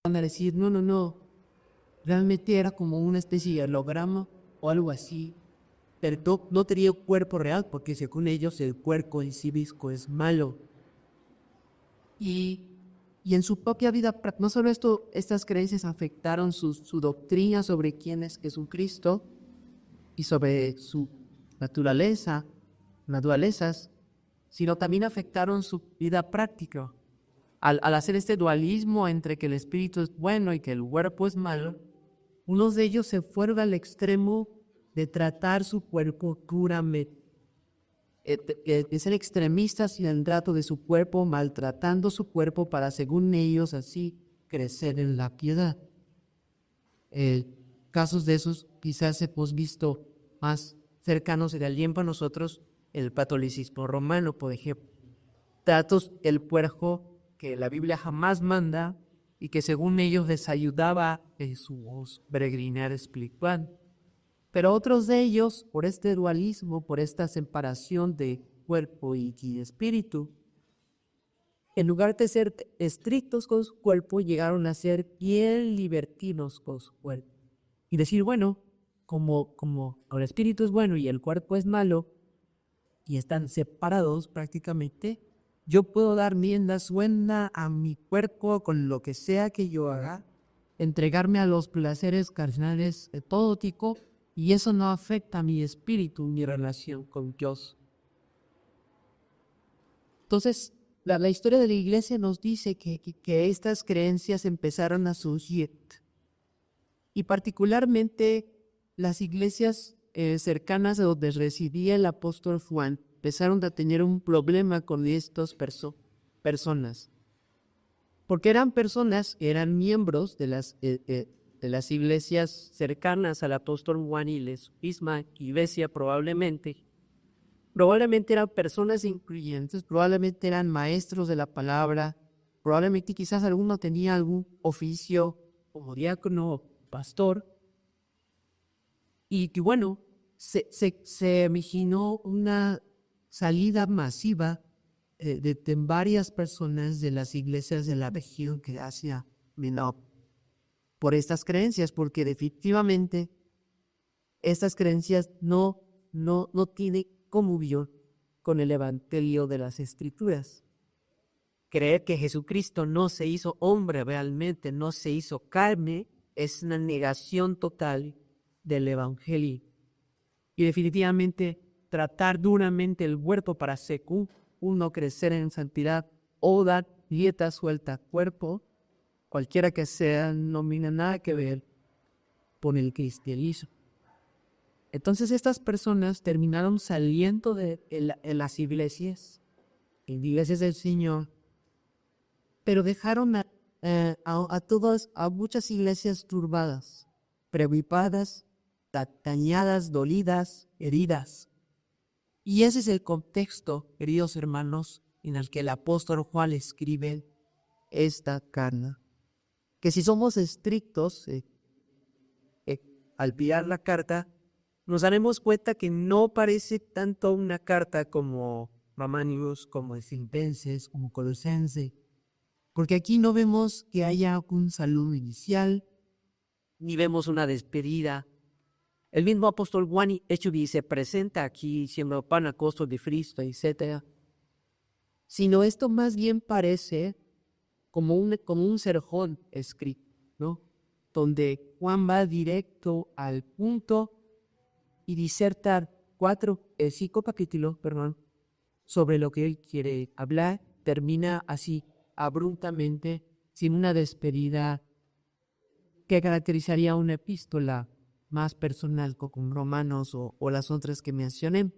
van a decir, no, no, no, realmente era como una especie de holograma o algo así, pero no tenía un cuerpo real, porque según ellos el cuerpo en sí mismo es malo. Y, y en su propia vida, no solo esto, estas creencias afectaron su doctrina sobre quién es Jesucristo y sobre su naturalezas, sino también afectaron su vida práctica. Al hacer este dualismo entre que el espíritu es bueno y que el cuerpo es malo, unos de ellos se fueron al extremo de tratar su cuerpo duramente, de ser extremistas en el trato de su cuerpo, maltratando su cuerpo para, según ellos, así crecer en la piedad. Casos de esos quizás hemos visto más cercanos de alguien para nosotros, el catolicismo romano, por ejemplo. Tratos el puerco que la Biblia jamás manda y que según ellos les ayudaba en su peregrinar espiritual. Pero otros de ellos, por este dualismo, por esta separación de cuerpo y espíritu, en lugar de ser estrictos con su cuerpo, llegaron a ser bien libertinos con su cuerpo. Y decir, bueno, como el espíritu es bueno y el cuerpo es malo, y están separados prácticamente, yo puedo dar rienda suelta a mi cuerpo con lo que sea que yo haga, entregarme a los placeres carnales de todo tipo, y eso no afecta a mi espíritu, mi relación con Dios. Entonces, la historia de la iglesia nos dice que estas creencias empezaron a surgir, y particularmente las iglesias cercanas a donde residía el apóstol Juan empezaron a tener un problema con estas personas, porque eran personas que eran miembros de las iglesias cercanas al apóstol Juan y la misma iglesia probablemente eran personas influyentes, probablemente eran maestros de la palabra, probablemente quizás alguno tenía algún oficio como diácono o pastor, y que bueno, se originó una salida masiva de varias personas de las iglesias de la región que Asia Menor por estas creencias, porque definitivamente estas creencias no tienen comunión con el evangelio de las escrituras. Creer que Jesucristo no se hizo hombre realmente, no se hizo carne, es una negación total del evangelio. Y definitivamente tratar duramente el huerto para según uno crecer en santidad o dar dieta suelta al cuerpo, cualquiera que sea, no tiene nada que ver con el cristianismo. Entonces estas personas terminaron saliendo en las iglesias, en iglesias del Señor, pero dejaron a muchas iglesias turbadas, preocupadas, dañadas, dolidas, heridas. Y ese es el contexto, queridos hermanos, en el que el apóstol Juan escribe esta carta. Que si somos estrictos al mirar la carta, nos daremos cuenta que no parece tanto una carta como Romanos, como Filipenses, como Colosenses, porque aquí no vemos que haya un saludo inicial, ni vemos una despedida. El mismo apóstol Juan, hecho que se presenta aquí siendo pan a costo de Cristo, etc. Sino esto más bien parece como un sermón escrito, ¿no? Donde Juan va directo al punto y diserta 5 capítulos, sobre lo que él quiere hablar. Termina así, abruptamente, sin una despedida que caracterizaría una epístola más personal como Romanos o las otras que mencioné.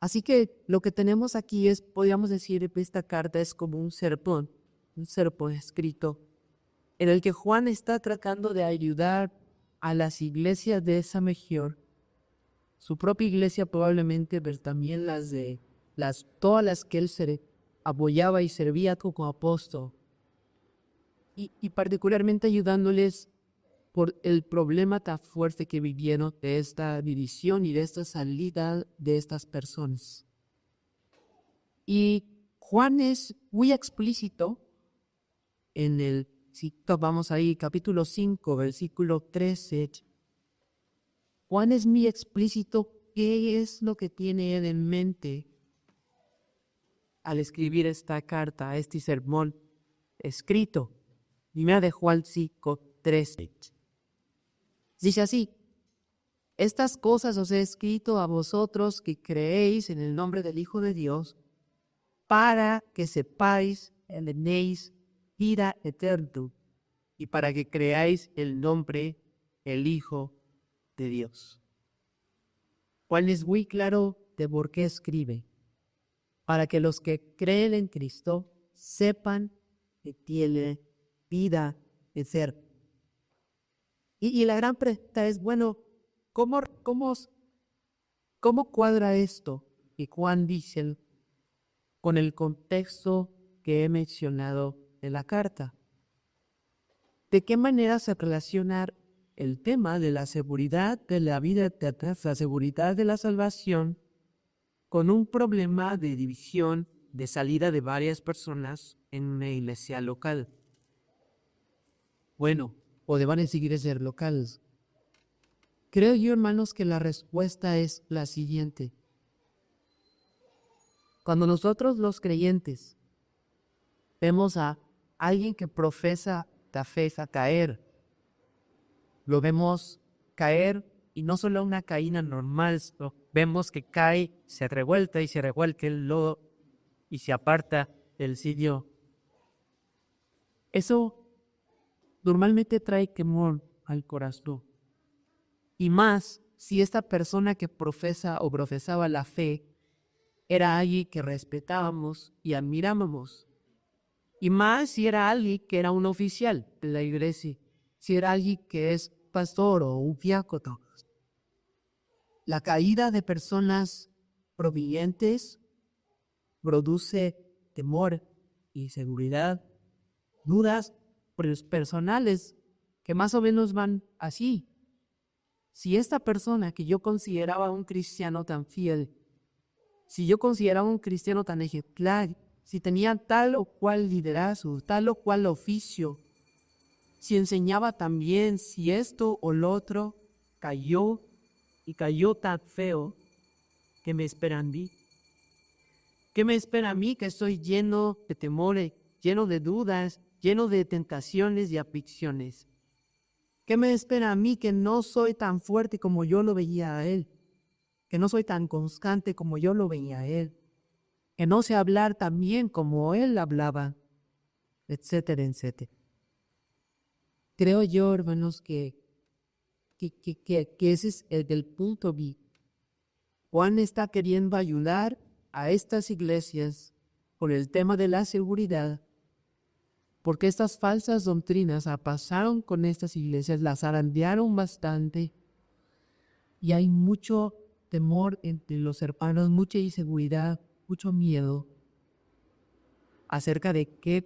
Así que lo que tenemos aquí es, podríamos decir, que esta carta es como un sermón escrito, en el que Juan está tratando de ayudar a las iglesias de esa región, su propia iglesia probablemente, pero también todas las que él se apoyaba y servía como apóstol, y particularmente ayudándoles por el problema tan fuerte que vivieron de esta división y de esta salida de estas personas. Y Juan es muy explícito si vamos ahí, capítulo 5, versículo 13, Juan es muy explícito qué es lo que tiene él en mente al escribir esta carta, este sermón escrito. Primera de Juan 5, 13. Dice así: estas cosas os he escrito a vosotros que creéis en el nombre del Hijo de Dios, para que sepáis que tenéis vida eterna y para que creáis el nombre del Hijo de Dios. Juan es muy claro de por qué escribe: para que los que creen en Cristo sepan que tienen vida eterna. Y la gran pregunta es, bueno, ¿cómo cuadra esto que Juan dice con el contexto que he mencionado de la carta? ¿De qué manera se relaciona el tema de la seguridad de la vida eterna, la seguridad de la salvación, con un problema de división, de salida de varias personas en una iglesia local? Bueno, o deban seguir ser locales. Creo yo, hermanos, que la respuesta es la siguiente. Cuando nosotros los creyentes vemos a alguien que profesa la fe a caer, lo vemos caer y no solo una caída normal, vemos que cae, se revuelta y se revuelca el lodo y se aparta del sitio. Eso normalmente trae temor al corazón. Y más si esta persona que profesa o profesaba la fe era alguien que respetábamos y admirábamos. Y más si era alguien que era un oficial de la iglesia, si era alguien que es pastor o un diácono. La caída de personas provenientes produce temor, inseguridad, dudas personales que más o menos van así. Si esta persona que yo consideraba un cristiano tan fiel, si yo consideraba un cristiano tan ejemplar, si tenía tal o cual liderazgo, tal o cual oficio, si enseñaba tan bien, si esto o lo otro cayó y cayó tan feo, ¿qué me espera a mí? ¿Qué me espera a mí que estoy lleno de temores, lleno de dudas, lleno de tentaciones y aflicciones? ¿Qué me espera a mí que no soy tan fuerte como yo lo veía a él? Que no soy tan constante como yo lo veía a él, que no sé hablar tan bien como él hablaba, etcétera, etcétera. Creo yo, hermanos, que ese es el punto B. Juan está queriendo ayudar a estas iglesias con el tema de la seguridad, porque estas falsas doctrinas pasaron con estas iglesias, las zarandearon bastante, y hay mucho temor entre los hermanos, mucha inseguridad, mucho miedo acerca de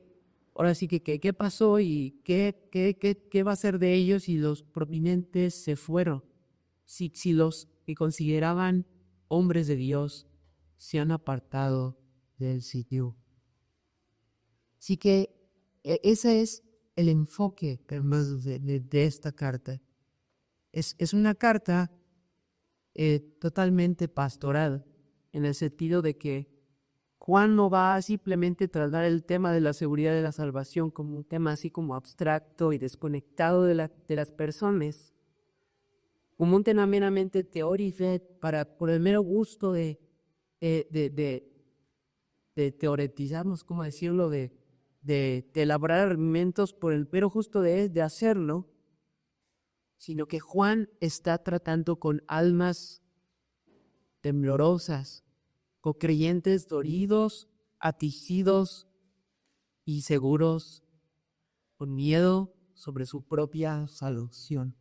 ahora sí que qué pasó y qué va a ser de ellos si los prominentes se fueron, si los que consideraban hombres de Dios se han apartado del sitio. Así que ese es el enfoque, hermanos, de esta carta. Es una carta totalmente pastoral, en el sentido de que Juan no va a simplemente tratar el tema de la seguridad de la salvación como un tema así como abstracto y desconectado de las personas, como un tema meramente teórico por el mero gusto de teoretizarnos, ¿cómo decirlo?, de elaborar argumentos por el mero gusto de hacerlo, sino que Juan está tratando con almas temblorosas, con creyentes dolidos, atisidos y seguros, con miedo sobre su propia salvación.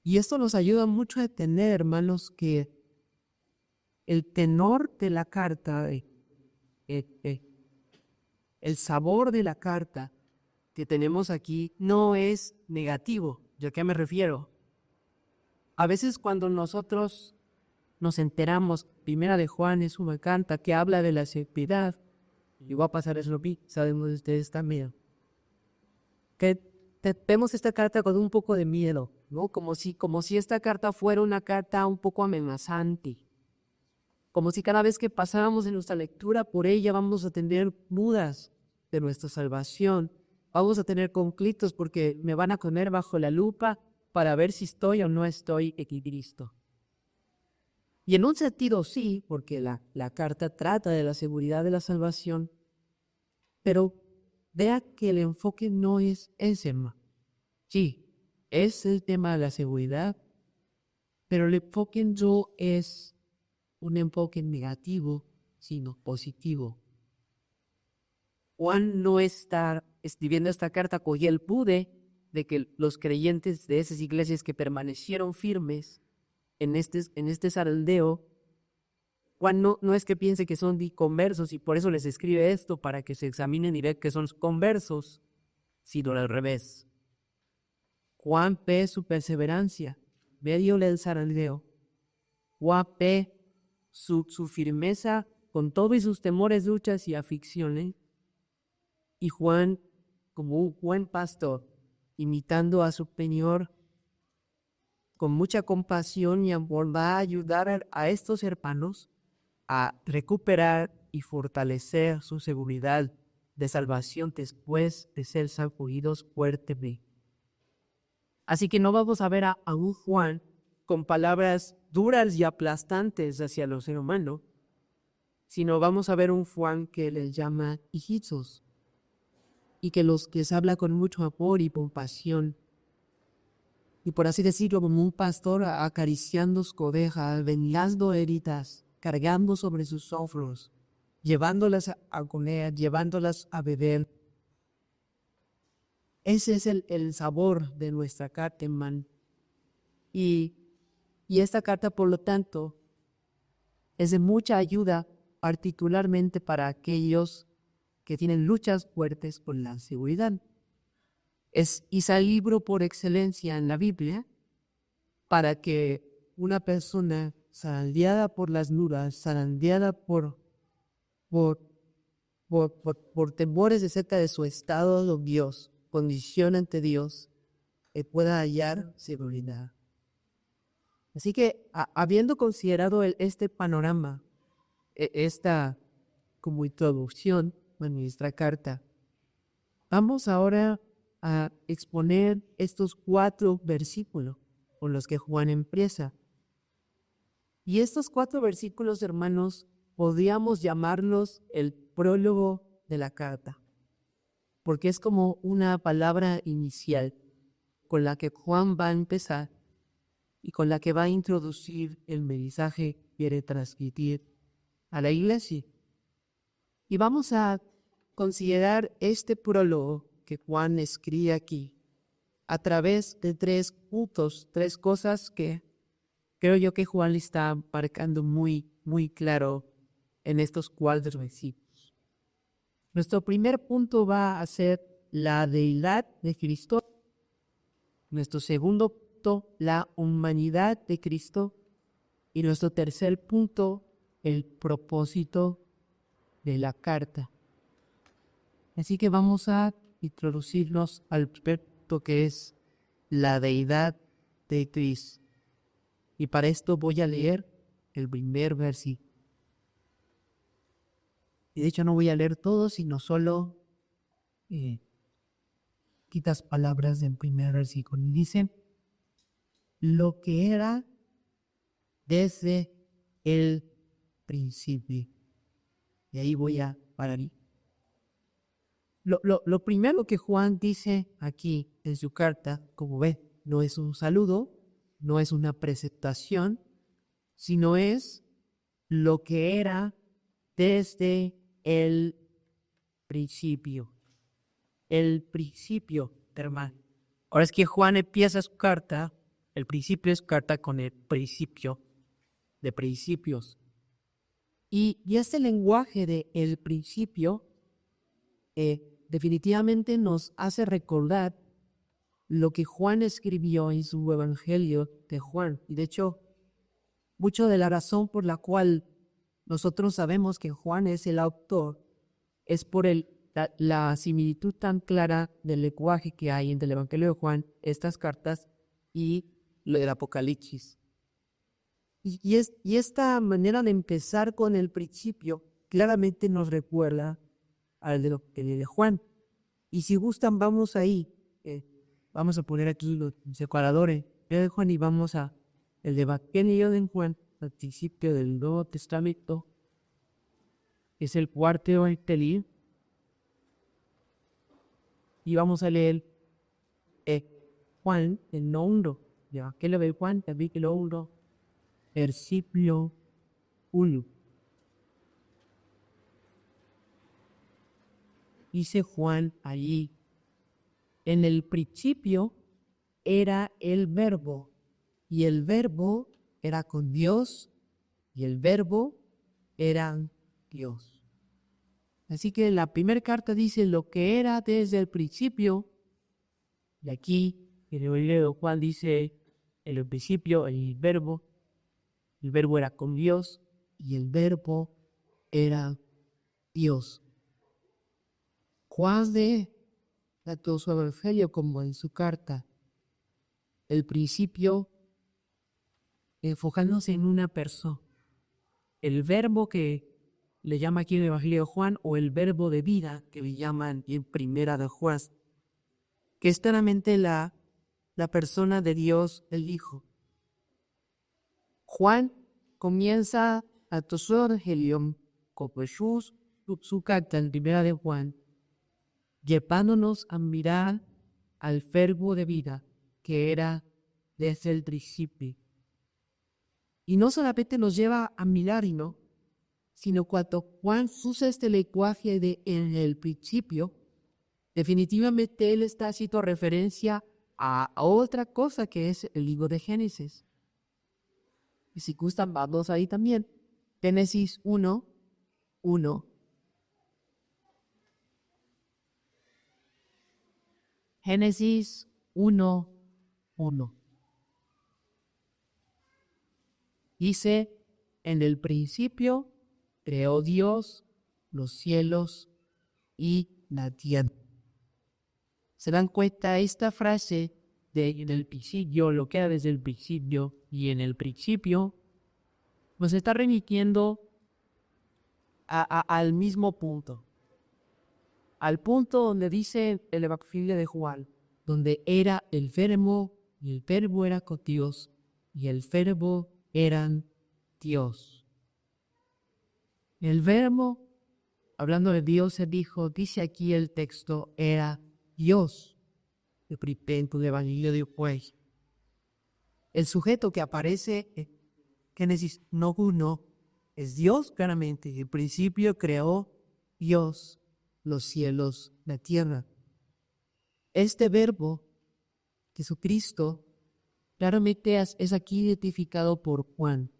Y esto nos ayuda mucho a entender, hermanos, que el tenor de la carta, el sabor de la carta que tenemos aquí no es negativo. ¿A qué me refiero? A veces cuando nosotros nos enteramos, Primera de Juan es una carta que habla de la seguridad, y va a pasar eso, sabemos ustedes también. que vemos esta carta con un poco de miedo, ¿no? Como si esta carta fuera una carta un poco amenazante. Como si cada vez que pasáramos en nuestra lectura por ella vamos a tener dudas de nuestra salvación. Vamos a tener conflictos porque me van a poner bajo la lupa para ver si estoy o no estoy en Cristo. Y en un sentido sí, porque la carta trata de la seguridad de la salvación, pero vea que el enfoque no es ese, hermano. Sí, es el tema de la seguridad, pero el enfoque no es un enfoque negativo, sino positivo. Juan no está escribiendo esta carta con el pude de que los creyentes de esas iglesias que permanecieron firmes en este zarandeo, Juan no es que piense que son conversos y por eso les escribe esto para que se examinen y vean que son conversos, sino al revés. Juan ve su perseverancia, medio del zarandeo. Juan ve su firmeza con todos sus temores, luchas y aflicciones. Y Juan, como un buen pastor, imitando a su Señor, con mucha compasión y amor, va a ayudar a estos hermanos a recuperar y fortalecer su seguridad de salvación después de ser sacudidos fuertemente. Así que no vamos a ver a un Juan con palabras duras y aplastantes hacia los seres humanos, sino vamos a ver un Juan que les llama hijitos y que les habla con mucho amor y compasión. Y por así decirlo, como un pastor acariciando sus ovejas, vendando heridas, cargando sobre sus hombros, llevándolas a comer, llevándolas a beber. Ese es el sabor de nuestra carta, hermano. Y esta carta, por lo tanto, es de mucha ayuda, particularmente para aquellos que tienen luchas fuertes con la seguridad. Es el libro por excelencia en la Biblia para que una persona zarandeada por las dudas, zarandeada por temores acerca de su estado de Dios, condición ante Dios, pueda hallar seguridad. Así que, habiendo considerado este panorama, esta como introducción a nuestra carta, vamos ahora a exponer estos 4 versículos con los que Juan empieza. Y estos 4 versículos, hermanos, podríamos llamarlos el prólogo de la carta, porque es como una palabra inicial con la que Juan va a empezar y con la que va a introducir el mensaje que quiere transmitir a la iglesia. Y vamos a considerar este prólogo que Juan escribe aquí a través de 3 puntos, 3 cosas que creo yo que Juan le está marcando muy, muy claro en estos 4 versículos. Nuestro primer punto va a ser la deidad de Cristo. Nuestro segundo punto, la humanidad de Cristo. Y nuestro tercer punto, el propósito de la carta. Así que vamos a introducirnos al primer punto, que es la deidad de Cristo. Y para esto voy a leer el primer versículo. Y de hecho no voy a leer todo, sino solo quitas palabras del primer versículo. Y dice, lo que era desde el principio. Y ahí voy a parar. Lo primero que Juan dice aquí en su carta, como ve, no es un saludo, no es una presentación, sino es lo que era desde el principio. El principio, hermano. Ahora es que Juan empieza su carta, el principio es carta con el principio de principios. Y este lenguaje de el principio definitivamente nos hace recordar lo que Juan escribió en su Evangelio de Juan. Y de hecho, mucho de la razón por la cual nosotros sabemos que Juan es el autor es por el la similitud tan clara del lenguaje que hay entre el Evangelio de Juan, estas cartas, y lo del Apocalipsis. Y esta manera de empezar con el principio claramente nos recuerda al de Juan. Y si gustan, vamos ahí. Vamos a poner aquí los separadores de Juan y vamos a el Evangelio de Juan, al principio del Nuevo Testamento. Es el cuarto Evangelio. Y vamos a leer Juan, el nombre. El Evangelio de Juan, capítulo 1, versículo 1. Dice Juan allí, en el principio era el Verbo, y el Verbo era con Dios, y el Verbo era Dios. Así que la primera carta dice lo que era desde el principio, y aquí en el Evangelio de Juan dice en el principio el Verbo era con Dios, y el Verbo era Dios. Juan de tanto su evangelio como en su carta, el principio enfocándose en una persona. El verbo que le llama aquí en el Evangelio de Juan, o el verbo de vida que le llaman en Primera de Juan, que es claramente la persona de Dios, el Hijo. Juan comienza a su evangelio con Jesús, su carta en Primera de Juan, llevándonos a mirar al verbo de vida que era desde el principio. Y no solamente nos lleva a mirarlo, sino cuando Juan usa este lenguaje de en el principio, definitivamente él está haciendo referencia a otra cosa que es el libro de Génesis. Y si gustan, vamos ahí también. Génesis 1, 1. Génesis 1, 1. Dice, en el principio creó Dios los cielos y la tierra. ¿Se dan cuenta? Esta frase de en el principio, lo que era desde el principio y en el principio, nos está remitiendo al mismo punto. Al punto donde dice el Evangelio de Juan, donde era el verbo, y el verbo era con Dios, y el verbo eran Dios. El verbo, hablando de Dios, el Hijo, dice aquí el texto, era Dios. El primero del Evangelio de Juan. El sujeto que aparece en Génesis 1 es Dios, claramente. En el principio creó Dios los cielos, la tierra. Este verbo, Jesucristo, claramente es aquí identificado por Juan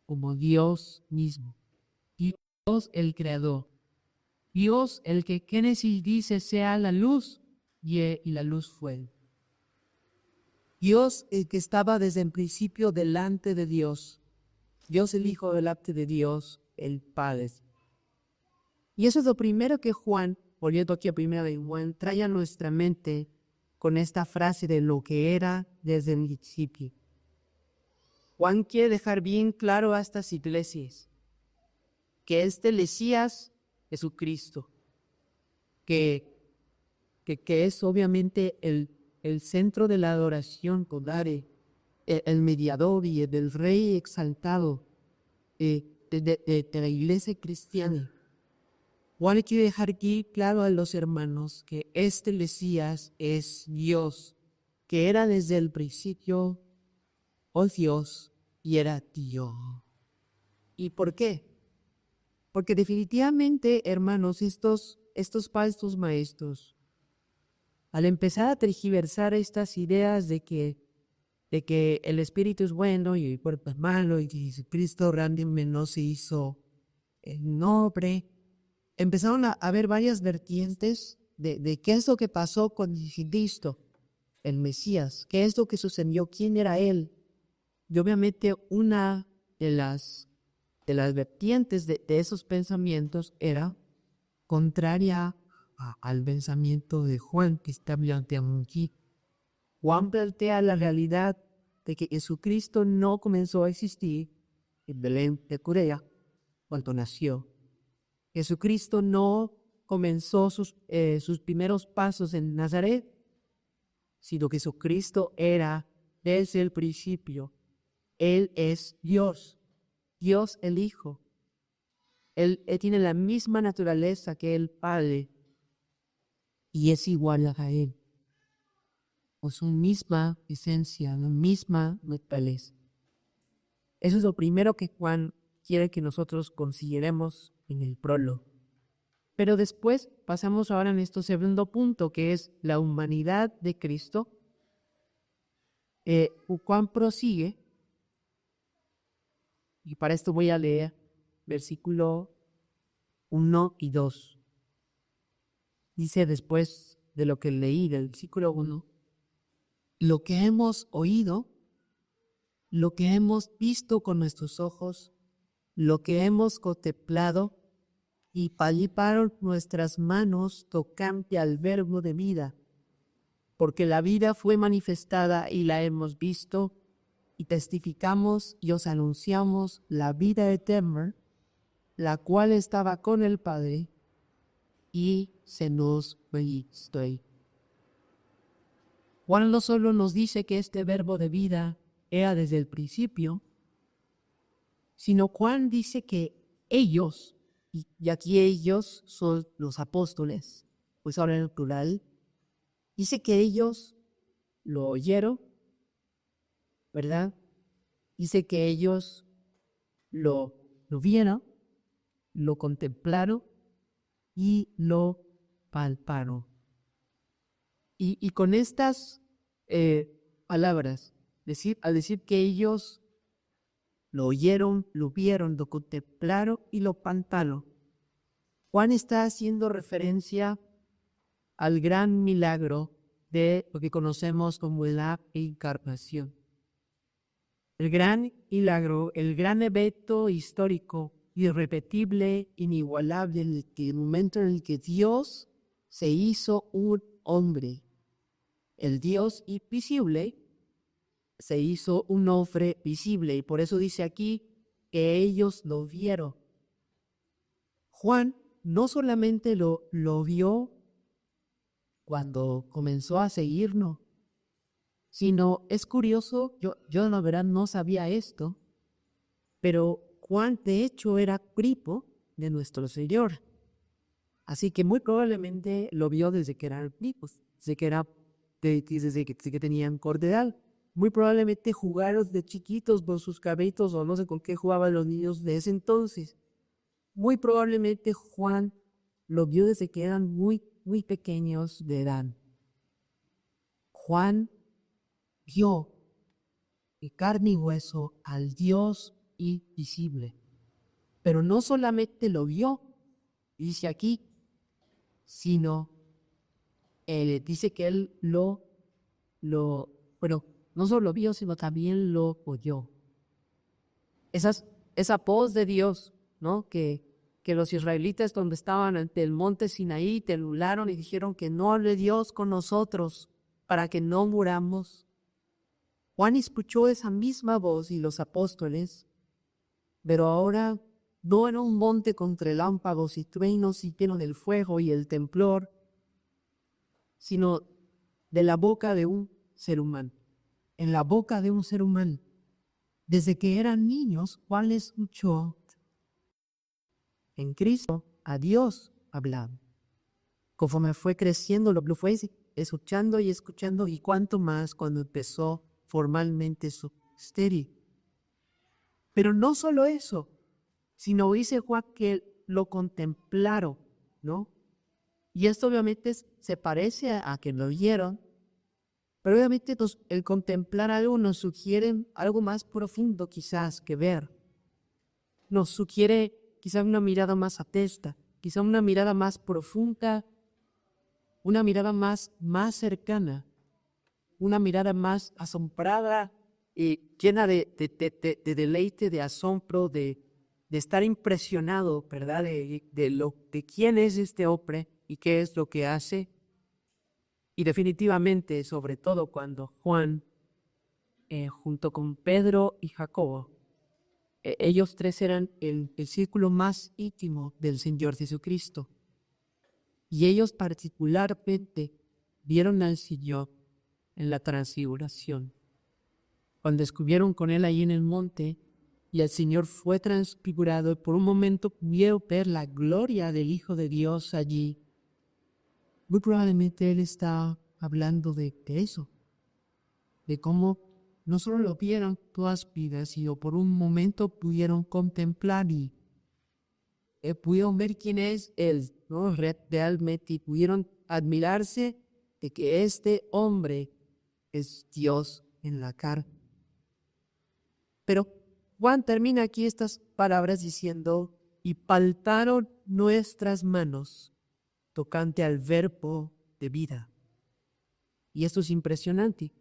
como Dios mismo. Dios el creador. Dios el que Génesis dice sea la luz y la luz fue. Dios el que estaba desde el principio delante de Dios. Dios el Hijo delante de Dios el Padre. Y eso es lo primero que Juan, volviendo aquí a primera de Juan, trae a nuestra mente con esta frase de lo que era desde el principio. Juan quiere dejar bien claro a estas iglesias que este Mesías, Jesucristo, que es obviamente el centro de la adoración total, el mediador y el rey exaltado de la iglesia cristiana. Juan quiere dejar aquí claro a los hermanos que este Mesías es Dios, que era desde el principio, Dios, y era Dios. ¿Y por qué? Porque definitivamente, hermanos, estos falsos maestros, al empezar a tergiversar estas ideas de que el espíritu es bueno y el cuerpo es malo y que Jesucristo realmente no se hizo el nombre, empezaron a ver varias vertientes de qué es lo que pasó con Jesucristo, el Mesías, qué es lo que sucedió, quién era él. Y obviamente una de las vertientes de esos pensamientos era contraria al pensamiento de Juan que está planteando aquí. Juan plantea la realidad de que Jesucristo no comenzó a existir en Belén de Judea cuando nació. Jesucristo no comenzó sus primeros pasos en Nazaret, sino que Jesucristo era desde el principio. Él es Dios, Dios el Hijo. Él tiene la misma naturaleza que el Padre y es igual a Él. O su misma esencia, la misma naturaleza. Eso es lo primero que Juan quiere que nosotros consideremos en el prólogo. Pero después pasamos ahora en este segundo punto, que es la humanidad de Cristo. Juan prosigue, y para esto voy a leer versículo 1 y 2. Dice después de lo que leí del versículo 1, lo que hemos oído, lo que hemos visto con nuestros ojos, lo que hemos contemplado y palparon nuestras manos tocante al verbo de vida, porque la vida fue manifestada y la hemos visto, y testificamos y os anunciamos la vida eterna, la cual estaba con el Padre y se nos manifestó. Juan no solo nos dice que este verbo de vida era desde el principio, sino Juan dice que ellos, y aquí ellos son los apóstoles, pues ahora en el plural, dice que ellos lo oyeron, ¿verdad? Dice que ellos lo vieron, lo contemplaron y lo palparon. Y con estas palabras, al decir que ellos lo oyeron, lo vieron, lo contemplaron y lo palparon, Juan está haciendo referencia al gran milagro de lo que conocemos como la encarnación. El gran milagro, el gran evento histórico, irrepetible, inigualable, el momento en el que Dios se hizo un hombre. El Dios invisible se hizo un hombre visible, y por eso dice aquí que ellos lo vieron. Juan no solamente lo vio cuando comenzó a seguirnos, sino es curioso, yo la verdad no sabía esto, pero Juan de hecho era primo de nuestro Señor. Así que muy probablemente lo vio desde que eran primos, desde que tenían cordial. Muy probablemente jugaron de chiquitos con sus cabritos o no sé con qué jugaban los niños de ese entonces. Muy probablemente Juan lo vio desde que eran muy, muy pequeños de edad. Juan vio de carne y hueso al Dios invisible. Pero no solamente lo vio, dice aquí, sino dice que él no solo lo vio, sino también lo oyó. Esa voz de Dios, ¿no? Que los israelitas donde estaban ante el monte Sinaí temblaron y dijeron que no hable Dios con nosotros para que no muramos. Juan escuchó esa misma voz y los apóstoles, pero ahora no en un monte con relámpagos y truenos y lleno del fuego y el temblor, sino de la boca de un ser humano, en la boca de un ser humano. Desde que eran niños, Juan escuchó en Cristo a Dios hablando. Conforme fue creciendo, lo fue escuchando y escuchando, y cuánto más cuando empezó formalmente su ministerio. Pero no solo eso, sino dice Juan que lo contemplaron, ¿no? Y esto obviamente se parece a que lo vieron, pero obviamente el contemplar algo nos sugiere algo más profundo quizás que ver. Nos sugiere quizás una mirada más atenta, quizás una mirada más profunda, una mirada más cercana, una mirada más asombrada y llena de deleite, de asombro, de estar impresionado, ¿verdad? De quién es este hombre y qué es lo que hace. Y definitivamente, sobre todo cuando Juan, junto con Pedro y Jacobo, ellos tres eran el círculo más íntimo del Señor Jesucristo. Y ellos particularmente vieron al Señor en la transfiguración. Cuando estuvieron con Él ahí en el monte y el Señor fue transfigurado, y por un momento pudieron ver la gloria del Hijo de Dios allí. Muy probablemente Él está hablando de eso, de cómo no solo lo vieron todas vidas, sino por un momento pudieron contemplar y pudieron ver quién es Él, ¿no? Realmente, y pudieron admirarse de que este hombre es Dios en la carne. Pero Juan termina aquí estas palabras diciendo, y palparon nuestras manos tocante al verbo de vida. Y esto es impresionante,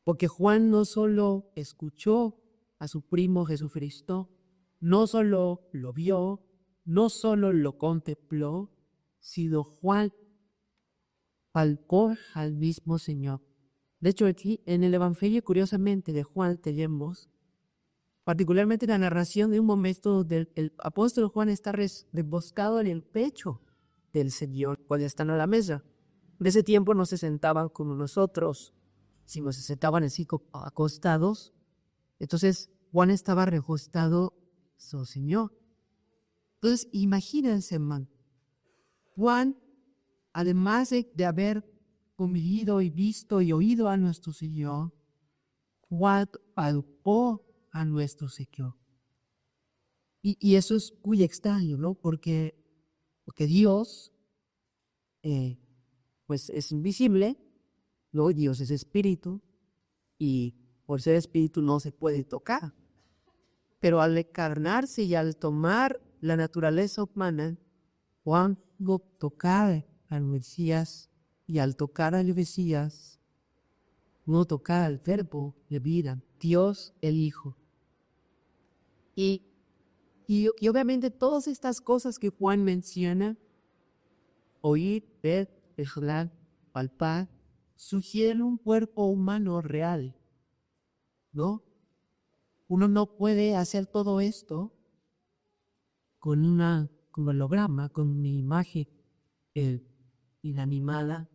porque Juan no solo escuchó a su primo Jesucristo, no solo lo vio, no solo lo contempló, sino Juan palpó al mismo Señor. De hecho, aquí en el Evangelio, curiosamente, de Juan tenemos particularmente la narración de un momento donde el apóstol Juan está reboscado en el pecho del Señor cuando están a la mesa. En ese tiempo no se sentaban como nosotros, sino se sentaban así acostados. Entonces Juan estaba recostado su Señor. Entonces imagínense, hermano, Juan, además de haber convivido y visto y oído a nuestro Señor, Juan palpó a nuestro Señor. Y eso es muy extraño, ¿no? Porque Dios, pues es invisible, ¿no? Dios es espíritu y por ser espíritu no se puede tocar. Pero al encarnarse y al tomar la naturaleza humana, Juan lo tocaba al Mesías y al tocar al Mesías, no tocaba al verbo de vida, Dios el Hijo. Y obviamente todas estas cosas que Juan menciona, oír, ver, hablar, palpar, sugieren un cuerpo humano real, ¿no? Uno no puede hacer todo esto con un holograma, con una imagen inanimada.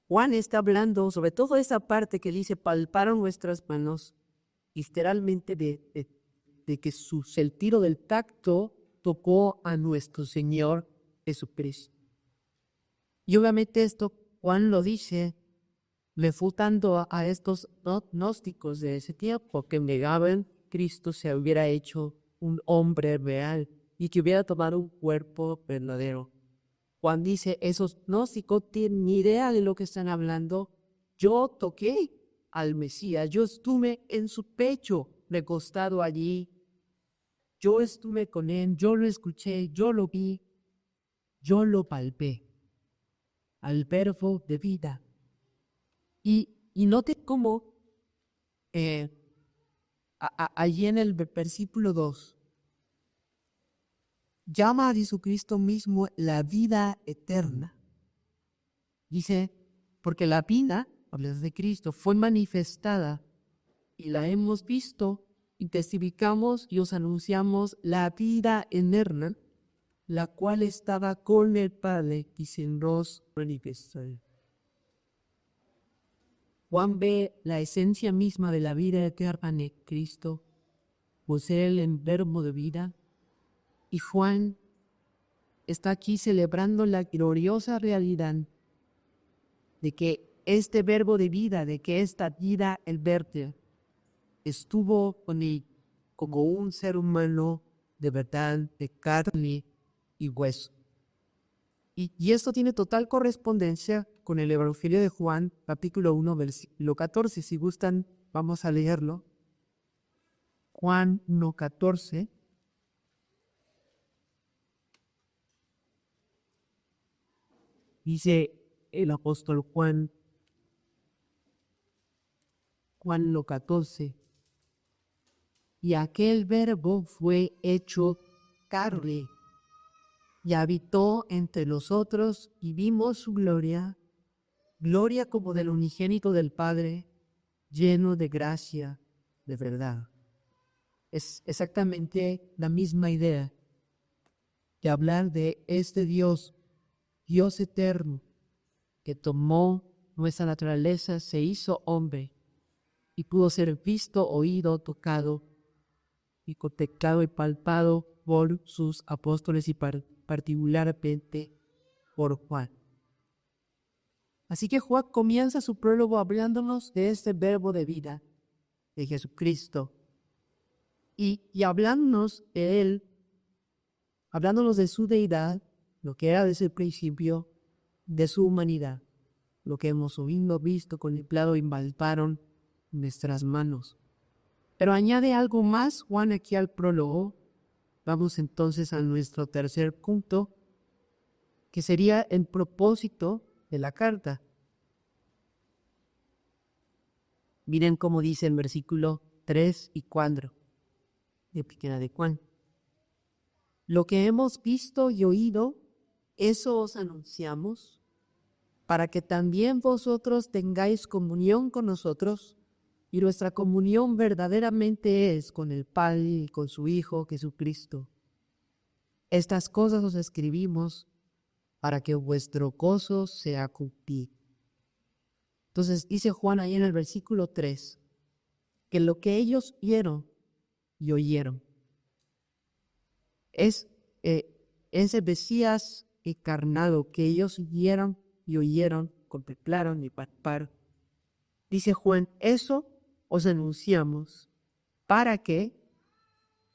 Juan está hablando sobre todo esa parte que dice palparon nuestras manos, literalmente de que el tiro del tacto tocó a nuestro Señor Jesucristo. Y obviamente esto Juan lo dice refutando a estos gnósticos de ese tiempo que negaban que Cristo se hubiera hecho un hombre real y que hubiera tomado un cuerpo verdadero. Juan dice, esos gnósticos tienen ni idea de lo que están hablando. Yo toqué al Mesías, yo estuve en su pecho recostado allí. Yo estuve con él, yo lo escuché, yo lo vi, yo lo palpé. Al verbo de vida. Y note cómo allí en el versículo 2 llama a Jesucristo mismo la vida eterna. Dice, porque la vida, hablando de Cristo, fue manifestada y la hemos visto y testificamos y os anunciamos la vida eterna, la cual estaba con el Padre y se nos manifestó. Juan ve la esencia misma de la vida eterna en Cristo, posee el verbo de vida, y Juan está aquí celebrando la gloriosa realidad de que este verbo de vida, de que esta vida, el verte, estuvo con él como un ser humano de verdad, de carne y hueso. Y esto tiene total correspondencia con el Evangelio de Juan, capítulo 1, versículo 14. Si gustan, vamos a leerlo. Juan 1, 14. Dice el apóstol Juan 1, 14. Y aquel verbo fue hecho carne y habitó entre nosotros y vimos su gloria, gloria como del unigénito del Padre, lleno de gracia, de verdad. Es exactamente la misma idea de hablar de este Dios, Dios eterno, que tomó nuestra naturaleza, se hizo hombre y pudo ser visto, oído, tocado y contemplado y palpado por sus apóstoles y particularmente por Juan. Así que Juan comienza su prólogo hablándonos de este verbo de vida, de Jesucristo, y hablándonos de él, hablándonos de su deidad, lo que era desde el principio, de su humanidad, lo que hemos oído, visto, contemplado y palparon nuestras manos. Pero añade algo más Juan aquí al prólogo. Vamos entonces a nuestro tercer punto, que sería el propósito de la carta. Miren cómo dice en versículo 3 y 4 de Primera de Juan. Lo que hemos visto y oído, eso os anunciamos, para que también vosotros tengáis comunión con nosotros, y nuestra comunión verdaderamente es con el Padre y con su Hijo Jesucristo. Estas cosas os escribimos para que vuestro gozo sea cumplido. Entonces dice Juan ahí en el versículo 3, que lo que ellos vieron y oyeron es ese Mesías encarnado que ellos vieron y oyeron, contemplaron y palparon. Dice Juan, eso os anunciamos para que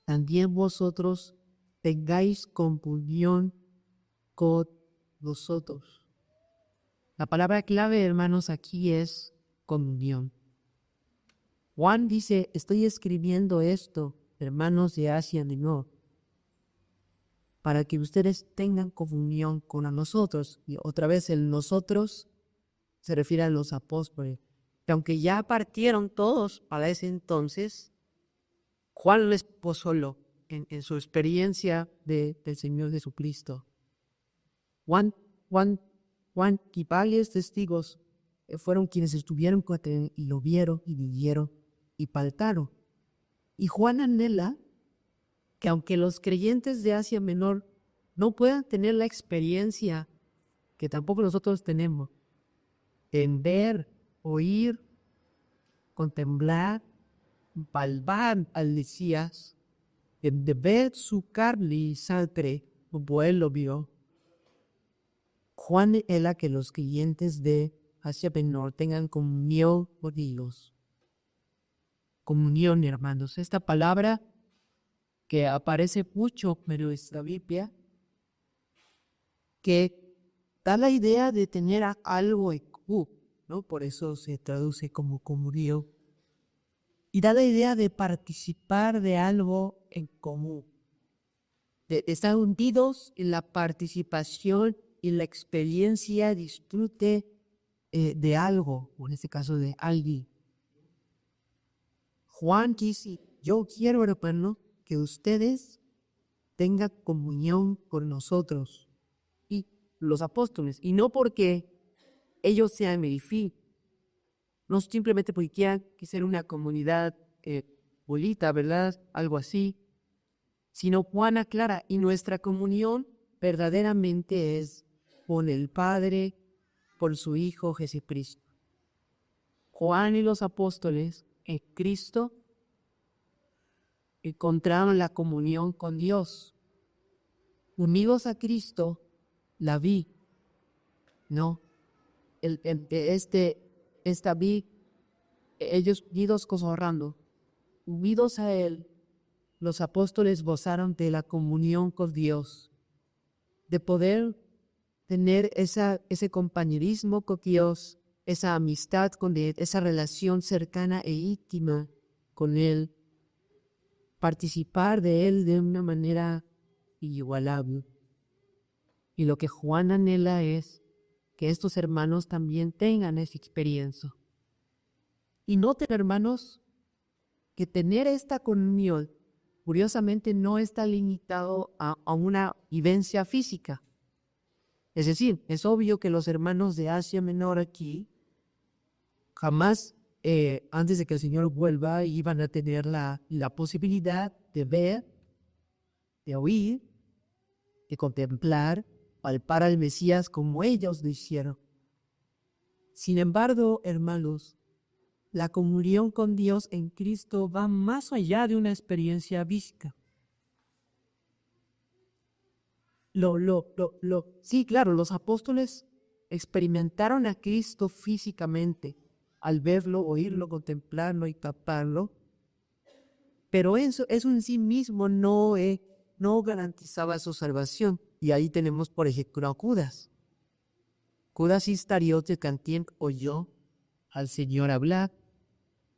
también vosotros tengáis comunión con nosotros. La palabra clave, hermanos, aquí es comunión. Juan dice, estoy escribiendo esto, hermanos de Asia Menor, para que ustedes tengan comunión con nosotros. Y otra vez el nosotros se refiere a los apóstoles. Que aunque ya partieron todos para ese entonces, Juan les posó solo en su experiencia del Señor Jesucristo. Juan y varios testigos fueron quienes estuvieron con él y lo vieron y vivieron y palparon. Y Juan anhela que aunque los creyentes de Asia Menor no puedan tener la experiencia que tampoco nosotros tenemos, en ver, oír, contemplar, palpar al Mesías, en ver su carne y sangre como él lo vio, Juan anhela que los creyentes de Asia Menor tengan comunión con Dios. Comunión, hermanos. Esta palabra que aparece mucho en nuestra Biblia, que da la idea de tener algo en común, ¿no? Por eso se traduce como comunión. Y da la idea de participar de algo en común, de estar hundidos en la participación y la experiencia, disfrute de algo, o en este caso de alguien. Juan dice, yo quiero, hermano, que ustedes tengan comunión con nosotros y los apóstoles, y no porque ellos sean mi fin, no simplemente porque quieran que sea una comunidad bonita, ¿verdad? Algo así, sino Juan aclara, y nuestra comunión verdaderamente es con el Padre, por su Hijo Jesucristo. Juan y los apóstoles en Cristo encontraron la comunión con Dios. Unidos a Cristo, la vi, ¿no? Esta vi, ellos unidos gozando, unidos a Él, los apóstoles gozaron de la comunión con Dios, de poder tener ese compañerismo con Dios, esa amistad con Él, esa relación cercana e íntima con Él, participar de Él de una manera inigualable. Y lo que Juan anhela es que estos hermanos también tengan esa experiencia. Y noten, hermanos, que tener esta comunión curiosamente no está limitado a una vivencia física. Es decir, es obvio que los hermanos de Asia Menor aquí jamás, antes de que el Señor vuelva, iban a tener la posibilidad de ver, de oír, de contemplar, palpar al Mesías como ellos lo hicieron. Sin embargo, hermanos, la comunión con Dios en Cristo va más allá de una experiencia física. Sí, claro, los apóstoles experimentaron a Cristo físicamente, al verlo, oírlo, contemplarlo y palparlo, pero eso en sí mismo no garantizaba su salvación. Y ahí tenemos, por ejemplo, a Judas. Judas Iscariote también oyó al Señor hablar.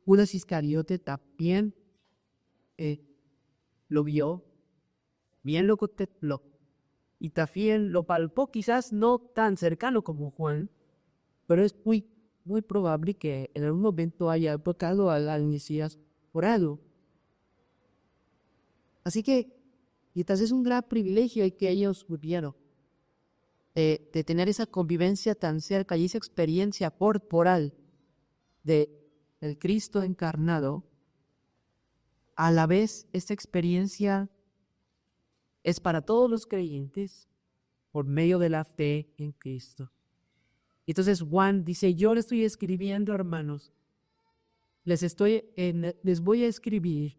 Judas Iscariote también lo vio, bien lo contempló. Y también lo palpó, quizás no tan cercano como Juan, pero es muy probable que en algún momento haya tocado al Mesías orado. Así que quizás es un gran privilegio el que ellos tuvieron de tener esa convivencia tan cerca y esa experiencia corporal del Cristo encarnado. A la vez, esta experiencia es para todos los creyentes por medio de la fe en Cristo. Entonces Juan dice, yo le estoy escribiendo, hermanos, les voy a escribir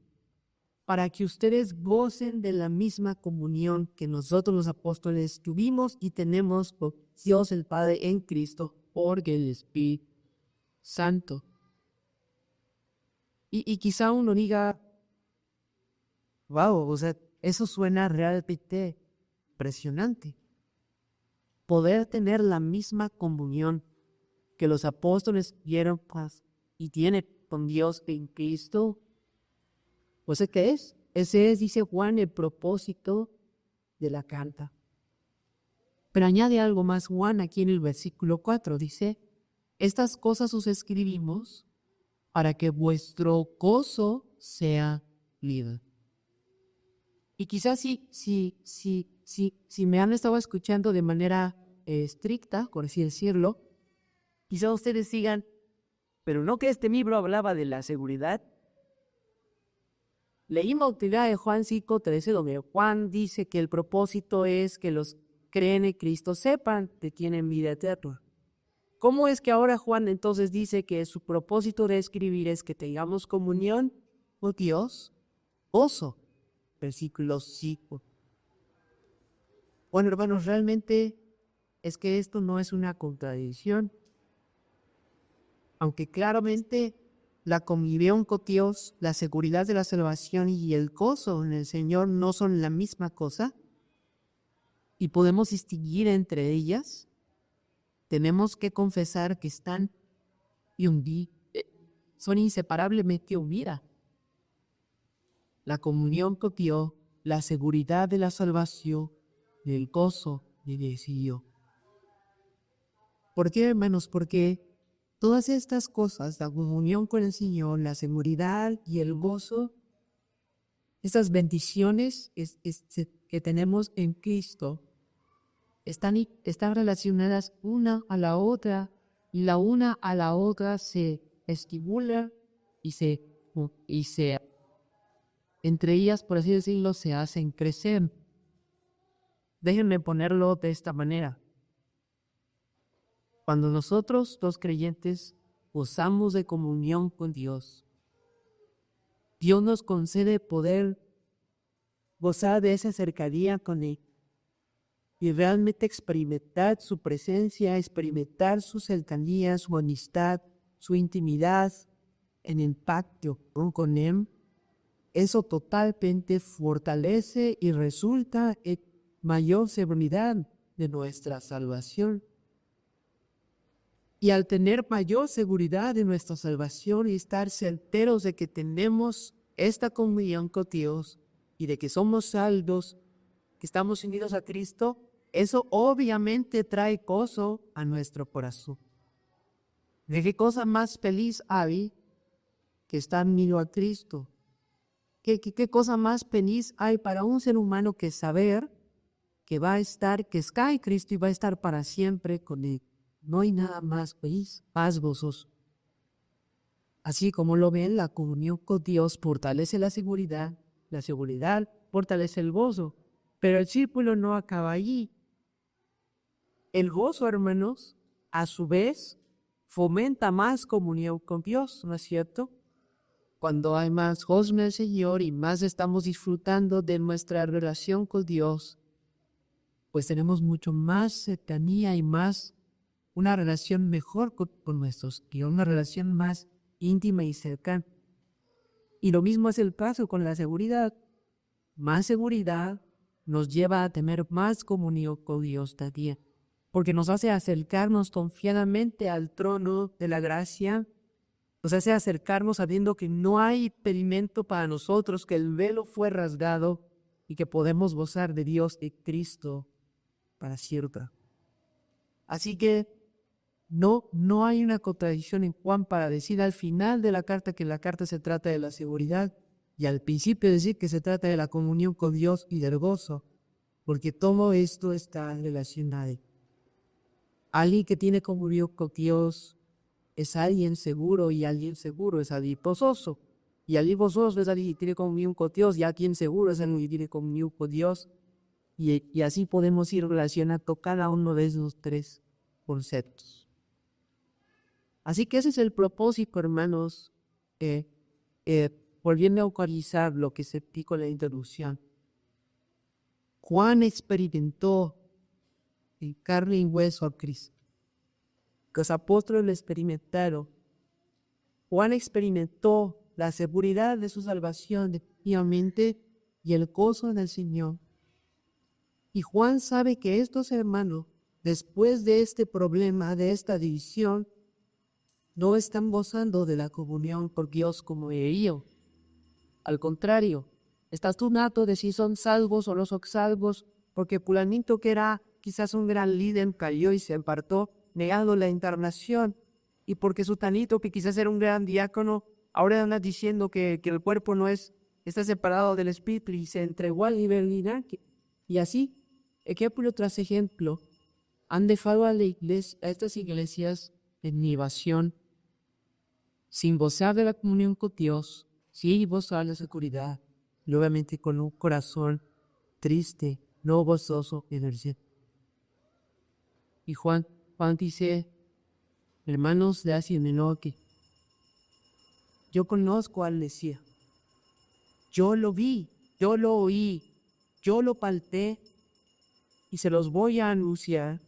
para que ustedes gocen de la misma comunión que nosotros los apóstoles tuvimos y tenemos con Dios el Padre en Cristo por el Espíritu Santo. Y quizá uno diga, wow, o sea, eso suena realmente impresionante. Poder tener la misma comunión que los apóstoles tuvieron y tiene con Dios en Cristo. ¿Pues qué es? Ese es, dice Juan, el propósito de la carta. Pero añade algo más Juan aquí en el versículo 4. Dice, estas cosas os escribimos para que vuestro gozo sea libre. Y quizás si me han estado escuchando de manera estricta, por así decirlo, quizás ustedes digan, pero no que este libro hablaba de la seguridad. Leímos de Juan 5:13, donde Juan dice que el propósito es que los creen en Cristo sepan que tienen vida eterna. ¿Cómo es que ahora Juan entonces dice que su propósito de escribir es que tengamos comunión con Dios? Gozo. Versículo 5. Bueno, hermanos, realmente es que esto no es una contradicción. Aunque claramente la comunión con Dios, la seguridad de la salvación y el gozo en el Señor no son la misma cosa, y podemos distinguir entre ellas, tenemos que confesar que son inseparablemente unidas. La comunión con Dios, la seguridad de la salvación, el gozo del deseo. ¿Por qué, hermanos? Porque todas estas cosas, la comunión con el Señor, la seguridad y el gozo, estas bendiciones que tenemos en Cristo, están relacionadas una a la otra, y la una a la otra se estimula y entre ellas, por así decirlo, se hacen crecer. Déjenme ponerlo de esta manera. Cuando nosotros, los creyentes, gozamos de comunión con Dios, Dios nos concede poder gozar de esa cercanía con Él y realmente experimentar su presencia, experimentar su cercanía, su amistad, su intimidad en el pacto con Él. Eso totalmente fortalece y resulta en mayor seguridad de nuestra salvación. Y al tener mayor seguridad de nuestra salvación y estar certeros de que tenemos esta comunión con Dios y de que somos salvos, que estamos unidos a Cristo, eso obviamente trae gozo a nuestro corazón. ¿De qué cosa más feliz hay que estar unido a Cristo? ¿Qué cosa más feliz hay para un ser humano que saber que va a estar, que está en Cristo y va a estar para siempre con Él? No hay nada más feliz, más gozoso. Así como lo ven, la comunión con Dios fortalece la seguridad fortalece el gozo, pero el círculo no acaba allí. El gozo, hermanos, a su vez, fomenta más comunión con Dios, ¿no es cierto? Cuando hay más gozo en el Señor y más estamos disfrutando de nuestra relación con Dios, pues tenemos mucho más cercanía y más una relación mejor con nuestros Dios, una relación más íntima y cercana. Y lo mismo es el caso con la seguridad. Más seguridad nos lleva a tener más comunión con Dios también, porque nos hace acercarnos confiadamente al trono de la gracia, nos hace acercarnos sabiendo que no hay impedimento para nosotros, que el velo fue rasgado y que podemos gozar de Dios y Cristo para siempre. Así que no hay una contradicción en Juan para decir al final de la carta que la carta se trata de la seguridad y al principio decir que se trata de la comunión con Dios y del gozo, porque todo esto está relacionado. Alguien que tiene comunión con Dios es alguien seguro y alguien seguro es alguien gozoso. Y alguien gozoso es alguien que tiene comunión con Dios y alguien seguro es alguien que tiene comunión con Dios. Y así podemos ir relacionando cada uno de esos tres conceptos. Así que ese es el propósito, hermanos, volviendo a localizar lo que se dijo en la introducción. Juan experimentó en carne y hueso a Cristo. Los apóstoles lo experimentaron. Juan experimentó la seguridad de su salvación definitivamente y el gozo del Señor. Y Juan sabe que estos hermanos, después de este problema, de esta división, no están gozando de la comunión con Dios como ellos. Al contrario, estás tunado de si son salvos o no son salvos, porque fulanito que era quizás un gran líder cayó y se apartó, negando la encarnación, y porque sutanito que quizás era un gran diácono, ahora anda diciendo que el cuerpo no es, está separado del espíritu y se entregó al libertinaje. Y así, ejemplo tras ejemplo, han dejado a estas iglesias en innovación, sin gozar de la comunión con Dios, sin gozar de la seguridad, nuevamente con un corazón triste, no gozoso en el cielo. Y Juan dice, hermanos de Asia Menor, que yo conozco al Mesías, yo lo vi, yo lo oí, yo lo palpé y se los voy a anunciar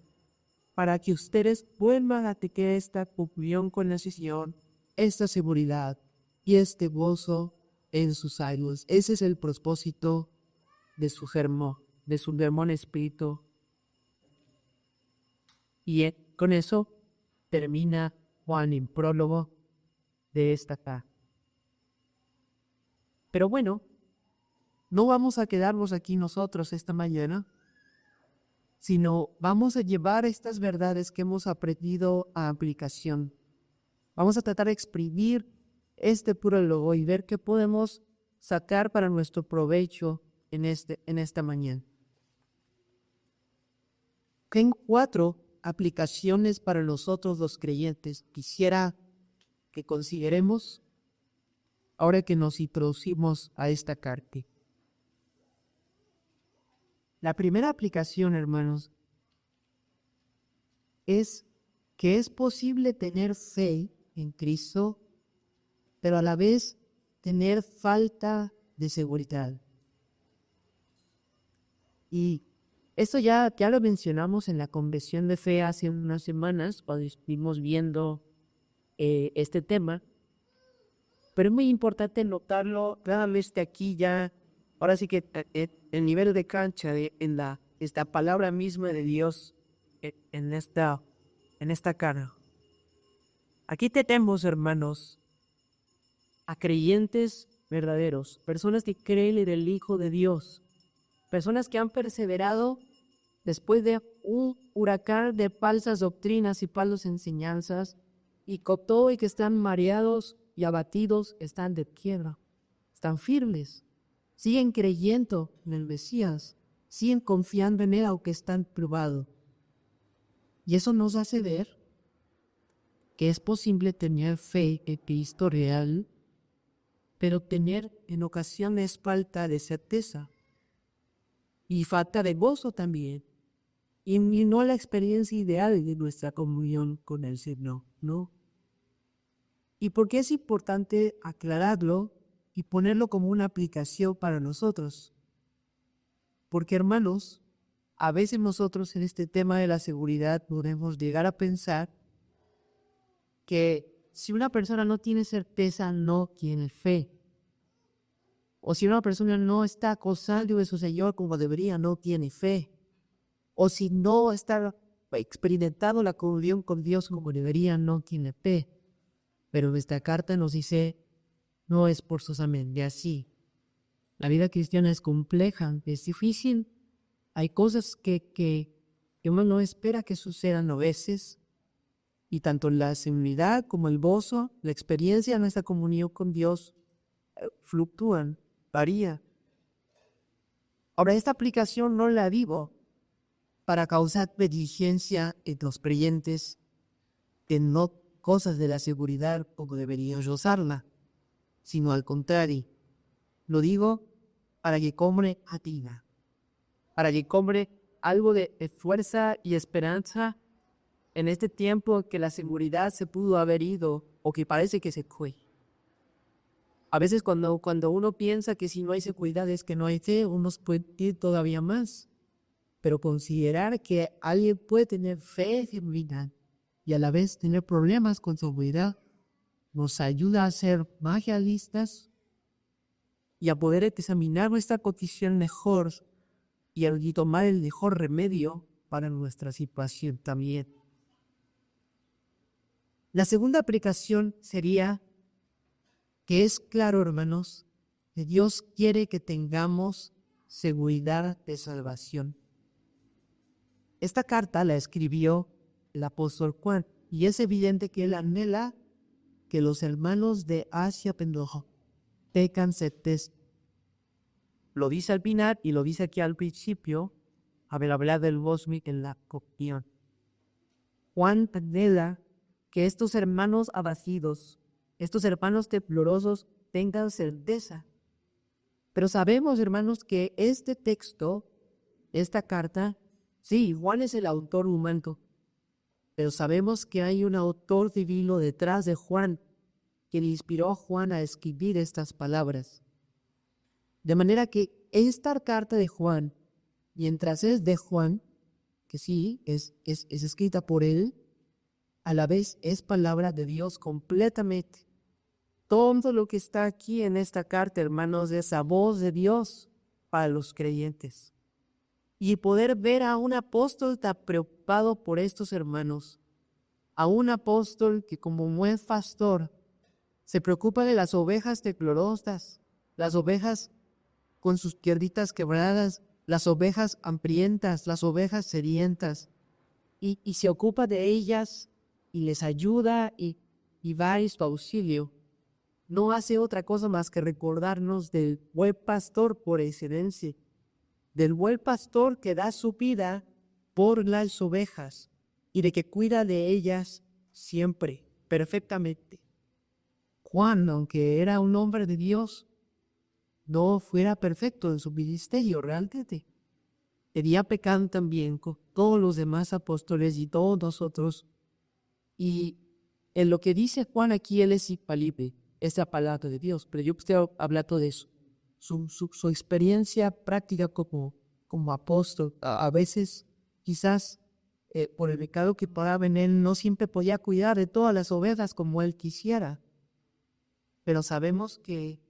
para que ustedes vuelvan a tener esta comunión con el Señor, esta seguridad y este gozo en sus almas. Ese es el propósito de su germón espíritu. Y con eso termina Juan en prólogo de esta carta. Pero bueno, no vamos a quedarnos aquí nosotros esta mañana, sino vamos a llevar estas verdades que hemos aprendido a aplicación. Vamos a tratar de exprimir este prólogo y ver qué podemos sacar para nuestro provecho en esta mañana. En 4 aplicaciones para nosotros los creyentes quisiera que consideremos ahora que nos introducimos a esta carta. La primera aplicación, hermanos, es que es posible tener fe en Cristo, pero a la vez tener falta de seguridad. Y esto ya lo mencionamos en la Convención de Fe hace unas semanas, cuando estuvimos viendo este tema, pero es muy importante notarlo claramente aquí ya, ahora sí que el nivel de cancha, en esta palabra misma de Dios, en esta cara. Aquí tenemos, hermanos, a creyentes verdaderos, personas que creen en el Hijo de Dios, personas que han perseverado después de un huracán de falsas doctrinas y falsas enseñanzas, y con todo y que están mareados y abatidos, están de quiebra, están firmes, siguen creyendo en el Mesías, siguen confiando en Él aunque están probados. Y eso nos hace ver que es posible tener fe en Cristo real, pero tener en ocasiones falta de certeza y falta de gozo también. Y no la experiencia ideal de nuestra comunión con el Señor, ¿no? ¿Y por qué es importante aclararlo y ponerlo como una aplicación para nosotros? Porque, hermanos, a veces nosotros en este tema de la seguridad podemos llegar a pensar que si una persona no tiene certeza, no tiene fe. O si una persona no está gozando de su Señor como debería, no tiene fe. O si no está experimentando la comunión con Dios como debería, no tiene fe. Pero esta carta nos dice, no es forzosamente así. La vida cristiana es compleja, es difícil. Hay cosas que uno no espera que sucedan a veces. Y tanto la seguridad como el gozo, la experiencia de nuestra comunión con Dios fluctúan, varía. Ahora, esta aplicación no la digo para causar negligencia en los creyentes en no cosas de la seguridad como deberían usarla, sino al contrario. Lo digo para que cobre atina, para que cobre algo de fuerza y esperanza en este tiempo que la seguridad se pudo haber ido o que parece que se fue. A veces cuando uno piensa que si no hay seguridad es que no hay fe, uno puede ir todavía más. Pero considerar que alguien puede tener fe en seguridad y a la vez tener problemas con seguridad nos ayuda a ser más realistas y a poder examinar nuestra condición mejor y a tomar el mejor remedio para nuestra situación también. La segunda aplicación sería que es claro, hermanos, que Dios quiere que tengamos seguridad de salvación. Esta carta la escribió el apóstol Juan y es evidente que él anhela que los hermanos de Asia Menor tengan certeza. Lo dice al final y lo dice aquí al principio, al hablar del bosmic en la comunión. Juan anhela que estos hermanos abatidos, estos hermanos temblorosos tengan certeza. Pero sabemos, hermanos, que este texto, esta carta, sí, Juan es el autor humano, pero sabemos que hay un autor divino detrás de Juan, que le inspiró a Juan a escribir estas palabras. De manera que esta carta de Juan, mientras es de Juan, que sí, es escrita por él, a la vez es palabra de Dios completamente. Todo lo que está aquí en esta carta, hermanos, es la voz de Dios para los creyentes. Y poder ver a un apóstol tan preocupado por estos hermanos, a un apóstol que como buen pastor se preocupa de las ovejas temblorosas, las ovejas con sus piernitas quebradas, las ovejas hambrientas, las ovejas sedientas, y se ocupa de ellas y les ayuda y va en su auxilio. No hace otra cosa más que recordarnos del buen pastor por excelencia, del buen pastor que da su vida por las ovejas y de que cuida de ellas siempre, perfectamente. Juan, aunque era un hombre de Dios, no fuera perfecto en su ministerio realmente. Tenía pecado también con todos los demás apóstoles y todos nosotros. Y en lo que dice Juan aquí, él es infalible, es la palabra de Dios, pero yo estoy hablando de eso. Su experiencia práctica como apóstol, a veces quizás por el pecado que paraba en él, no siempre podía cuidar de todas las ovejas como él quisiera. Pero sabemos que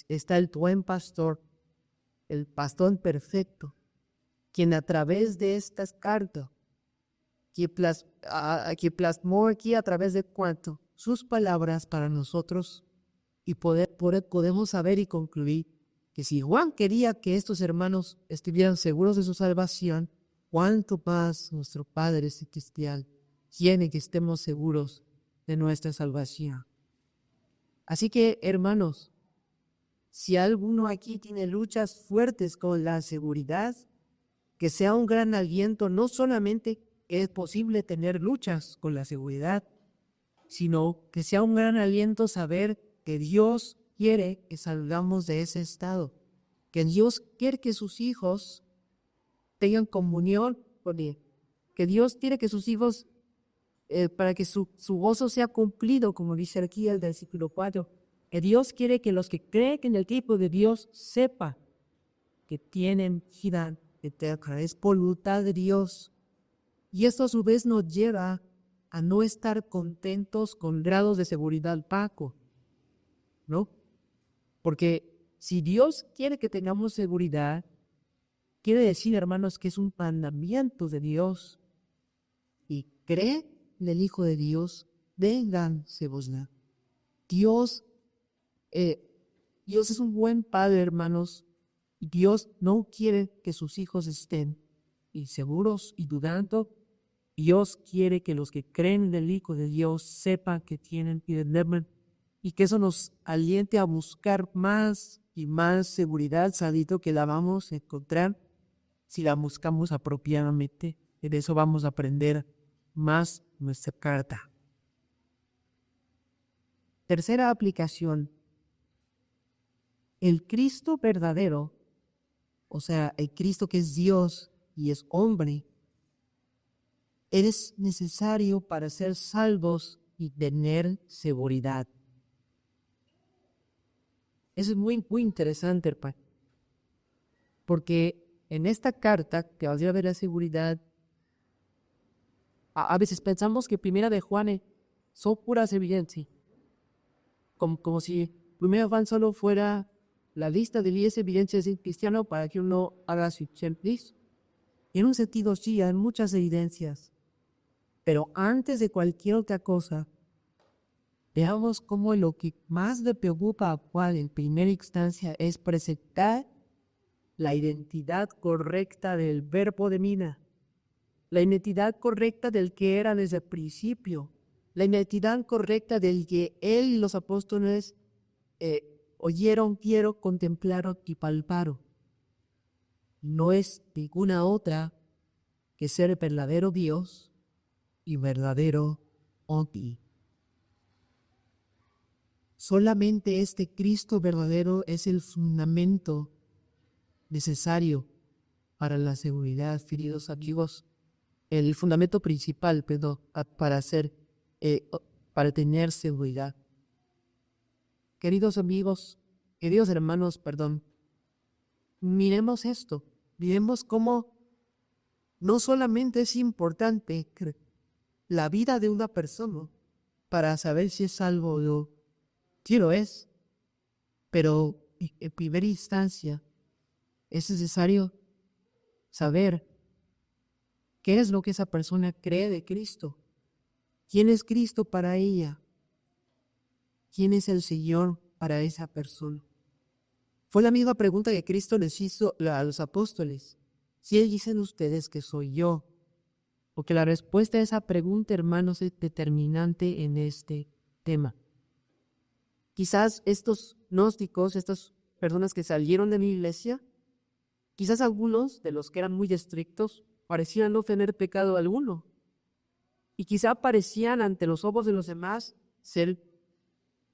está el buen pastor, el pastor perfecto, quien a través de estas cartas, que plasmó aquí a través de cuanto sus palabras para nosotros y podemos saber y concluir que si Juan quería que estos hermanos estuvieran seguros de su salvación, cuánto más nuestro Padre Celestial quiere que estemos seguros de nuestra salvación. Así que, hermanos, si alguno aquí tiene luchas fuertes con la seguridad, que sea un gran aliento, no solamente que es posible tener luchas con la seguridad, sino que sea un gran aliento saber que Dios quiere que salgamos de ese estado, que Dios quiere que sus hijos tengan comunión con Él, que Dios quiere que sus hijos, para que su gozo sea cumplido, como dice aquí el versículo 4, que Dios quiere que los que creen en el tipo de Dios sepa que tienen vida eterna, es voluntad de Dios. Y esto a su vez nos lleva a no estar contentos con grados de seguridad bajo, ¿no? Porque si Dios quiere que tengamos seguridad, quiere decir, hermanos, que es un mandamiento de Dios. Y cree en el Hijo de Dios, véngansevosla. Dios, Dios es un buen padre, hermanos. Y Dios no quiere que sus hijos estén inseguros y dudando. Dios quiere que los que creen en el Hijo de Dios sepan que tienen vida eterna y que eso nos aliente a buscar más y más seguridad, sabiendo que la vamos a encontrar si la buscamos apropiadamente. De eso vamos a aprender más nuestra carta. Tercera aplicación. El Cristo verdadero, o sea, el Cristo que es Dios y es hombre, es necesario para ser salvos y tener seguridad. Eso es muy, muy interesante, hermano. Porque en esta carta que va a ver la seguridad, a veces pensamos que Primera de Juan son puras evidencias. Como si Primera de Juan solo fuera la lista de 10 evidencias de cristiano para que uno haga su checklist. Y en un sentido sí, hay muchas evidencias. Pero antes de cualquier otra cosa, veamos cómo lo que más le preocupa a Juan en primera instancia es presentar la identidad correcta del verbo de mina, la identidad correcta del que era desde el principio, la identidad correcta del que él y los apóstoles oyeron, vieron, contemplaron y palparon. No es ninguna otra que ser verdadero Dios y verdadero hombre. Solamente este Cristo verdadero es el fundamento necesario para la seguridad, queridos amigos, el fundamento principal, perdón, para tener seguridad. Queridos amigos, queridos hermanos, perdón, miremos esto, miremos cómo no solamente es importante la vida de una persona para saber si es salvo o no, sí lo es, pero en primera instancia es necesario saber qué es lo que esa persona cree de Cristo. ¿Quién es Cristo para ella? ¿Quién es el Señor para esa persona? Fue la misma pregunta que Cristo les hizo a los apóstoles. ¿Sí dicen ustedes que soy yo? Porque la respuesta a esa pregunta, hermanos, es determinante en este tema. Quizás estos gnósticos, estas personas que salieron de mi iglesia, quizás algunos de los que eran muy estrictos parecían no tener pecado alguno. Y quizá parecían ante los ojos de los demás ser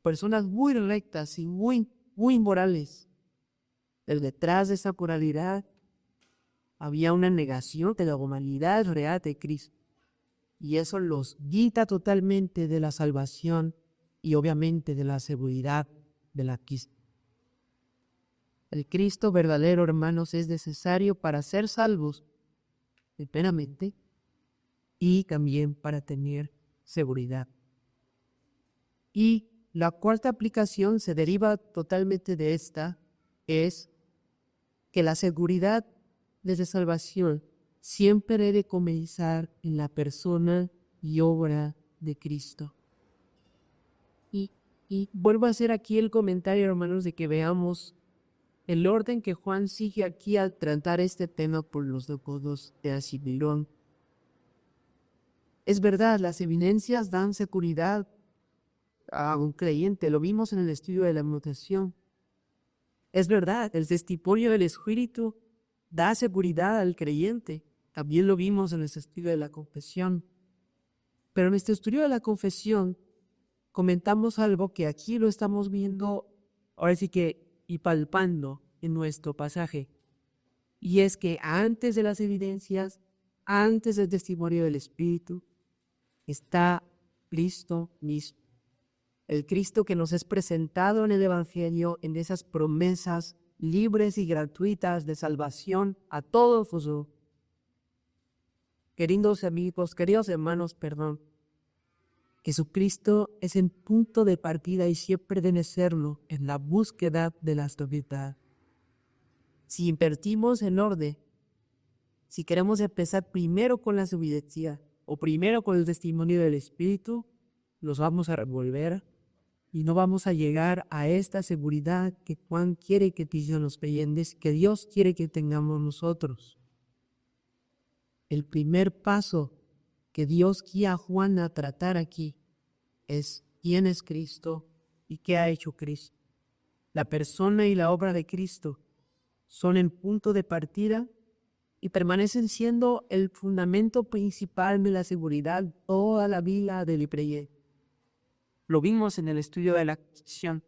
personas muy rectas y muy, muy morales. Pero detrás de esa moralidad había una negación de la humanidad real de Cristo. Y eso los quita totalmente de la salvación y obviamente de la seguridad de la Cristo. El Cristo verdadero, hermanos, es necesario para ser salvos plenamente y también para tener seguridad. Y la cuarta aplicación se deriva totalmente de esta, es que la seguridad desde salvación siempre debe comenzar en la persona y obra de Cristo. Y vuelvo a hacer aquí el comentario, hermanos, de que veamos el orden que Juan sigue aquí al tratar este tema por los documentos de Asimilón. Es verdad, las evidencias dan seguridad a un creyente, lo vimos en el estudio de la mutación. Es verdad, el testimonio del Espíritu da seguridad al creyente. También lo vimos en este estudio de la confesión. Pero en este estudio de la confesión comentamos algo que aquí lo estamos viendo, ahora sí que, y palpando en nuestro pasaje. Y es que antes de las evidencias, antes del testimonio del Espíritu, está Cristo mismo. El Cristo que nos es presentado en el Evangelio, en esas promesas libres y gratuitas de salvación a todos los queridos amigos, queridos hermanos, perdón. Jesucristo es el punto de partida y siempre debe serlo en la búsqueda de la verdad. Si invertimos en orden, si queremos empezar primero con la evidencias o primero con el testimonio del Espíritu, nos vamos a revolver y no vamos a llegar a esta seguridad que Juan quiere que tengan los creyentes, que Dios quiere que tengamos nosotros. El primer paso que Dios guía a Juan a tratar aquí es quién es Cristo y qué ha hecho Cristo. La persona y la obra de Cristo son el punto de partida y permanecen siendo el fundamento principal de la seguridad toda la vida del creyente. Lo vimos en el estudio de la confesión.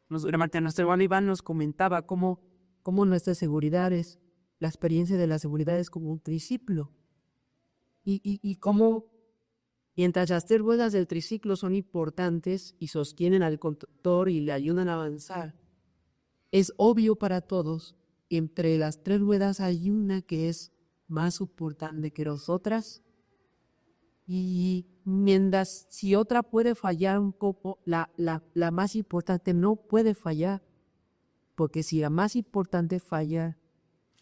Nuestro hermano Iván nos comentaba cómo nuestras seguridades, la experiencia de la seguridad es como un triciclo. Y cómo, mientras las tres ruedas del triciclo son importantes y sostienen al conductor y le ayudan a avanzar, es obvio para todos que entre las tres ruedas hay una que es más importante que las otras. Y mientras si otra puede fallar un poco, la más importante no puede fallar, porque si la más importante falla,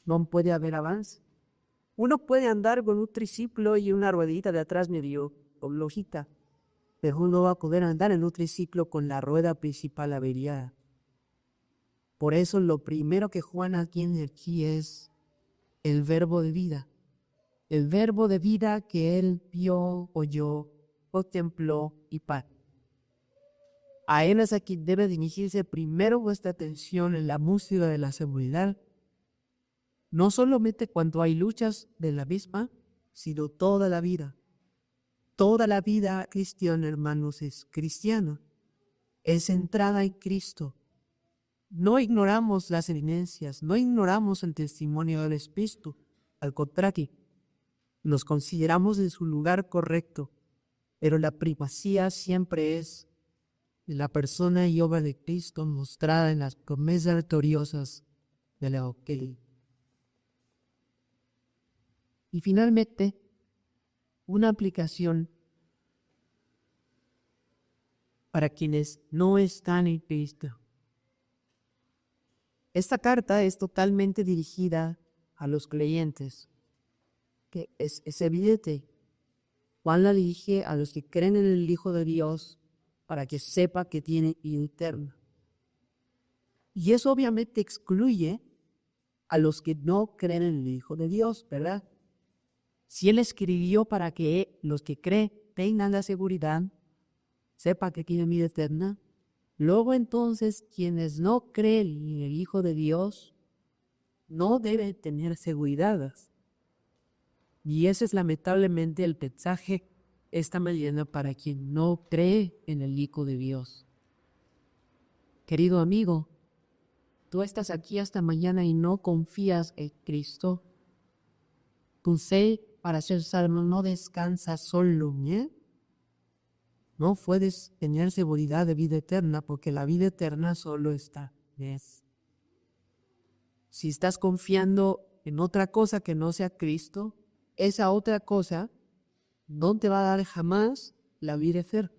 no puede haber avance. Uno puede andar con un triciclo y una ruedita de atrás medio flojita, pero uno va a poder andar en un triciclo con la rueda principal averiada. Por eso lo primero que Juan tiene aquí es el verbo de vida. El verbo de vida que él vio, oyó, contempló y paró. A él es a quien debe dirigirse primero vuestra atención en la búsqueda de la seguridad, no solamente cuando hay luchas de la misma, sino toda la vida. Toda la vida cristiana, hermanos, es cristiana. Es centrada en Cristo. No ignoramos las evidencias, no ignoramos el testimonio del Espíritu. Al contrario, nos consideramos en su lugar correcto, pero la primacía siempre es la persona y obra de Cristo mostrada en las promesas victoriosas del Evangelio. Y finalmente, una aplicación para quienes no están en Cristo. Esta carta es totalmente dirigida a los creyentes, que es evidente. Juan la dirige a los que creen en el Hijo de Dios para que sepa que tiene vida eterna. Y eso obviamente excluye a los que no creen en el Hijo de Dios, ¿verdad? Si Él escribió para que los que creen tengan la seguridad, sepa que tienen vida eterna, luego entonces quienes no creen en el Hijo de Dios no deben tener seguridad. Y ese es lamentablemente el mensaje esta mañana para quien no cree en el Hijo de Dios. Querido amigo, tú estás aquí hasta mañana y no confías en Cristo. Tu fe para ser salvo no descansa solo, ¿eh? No puedes tener seguridad de vida eterna porque la vida eterna solo está en Él. Si estás confiando en otra cosa que no sea Cristo, esa otra cosa no te va a dar jamás la vida eterna.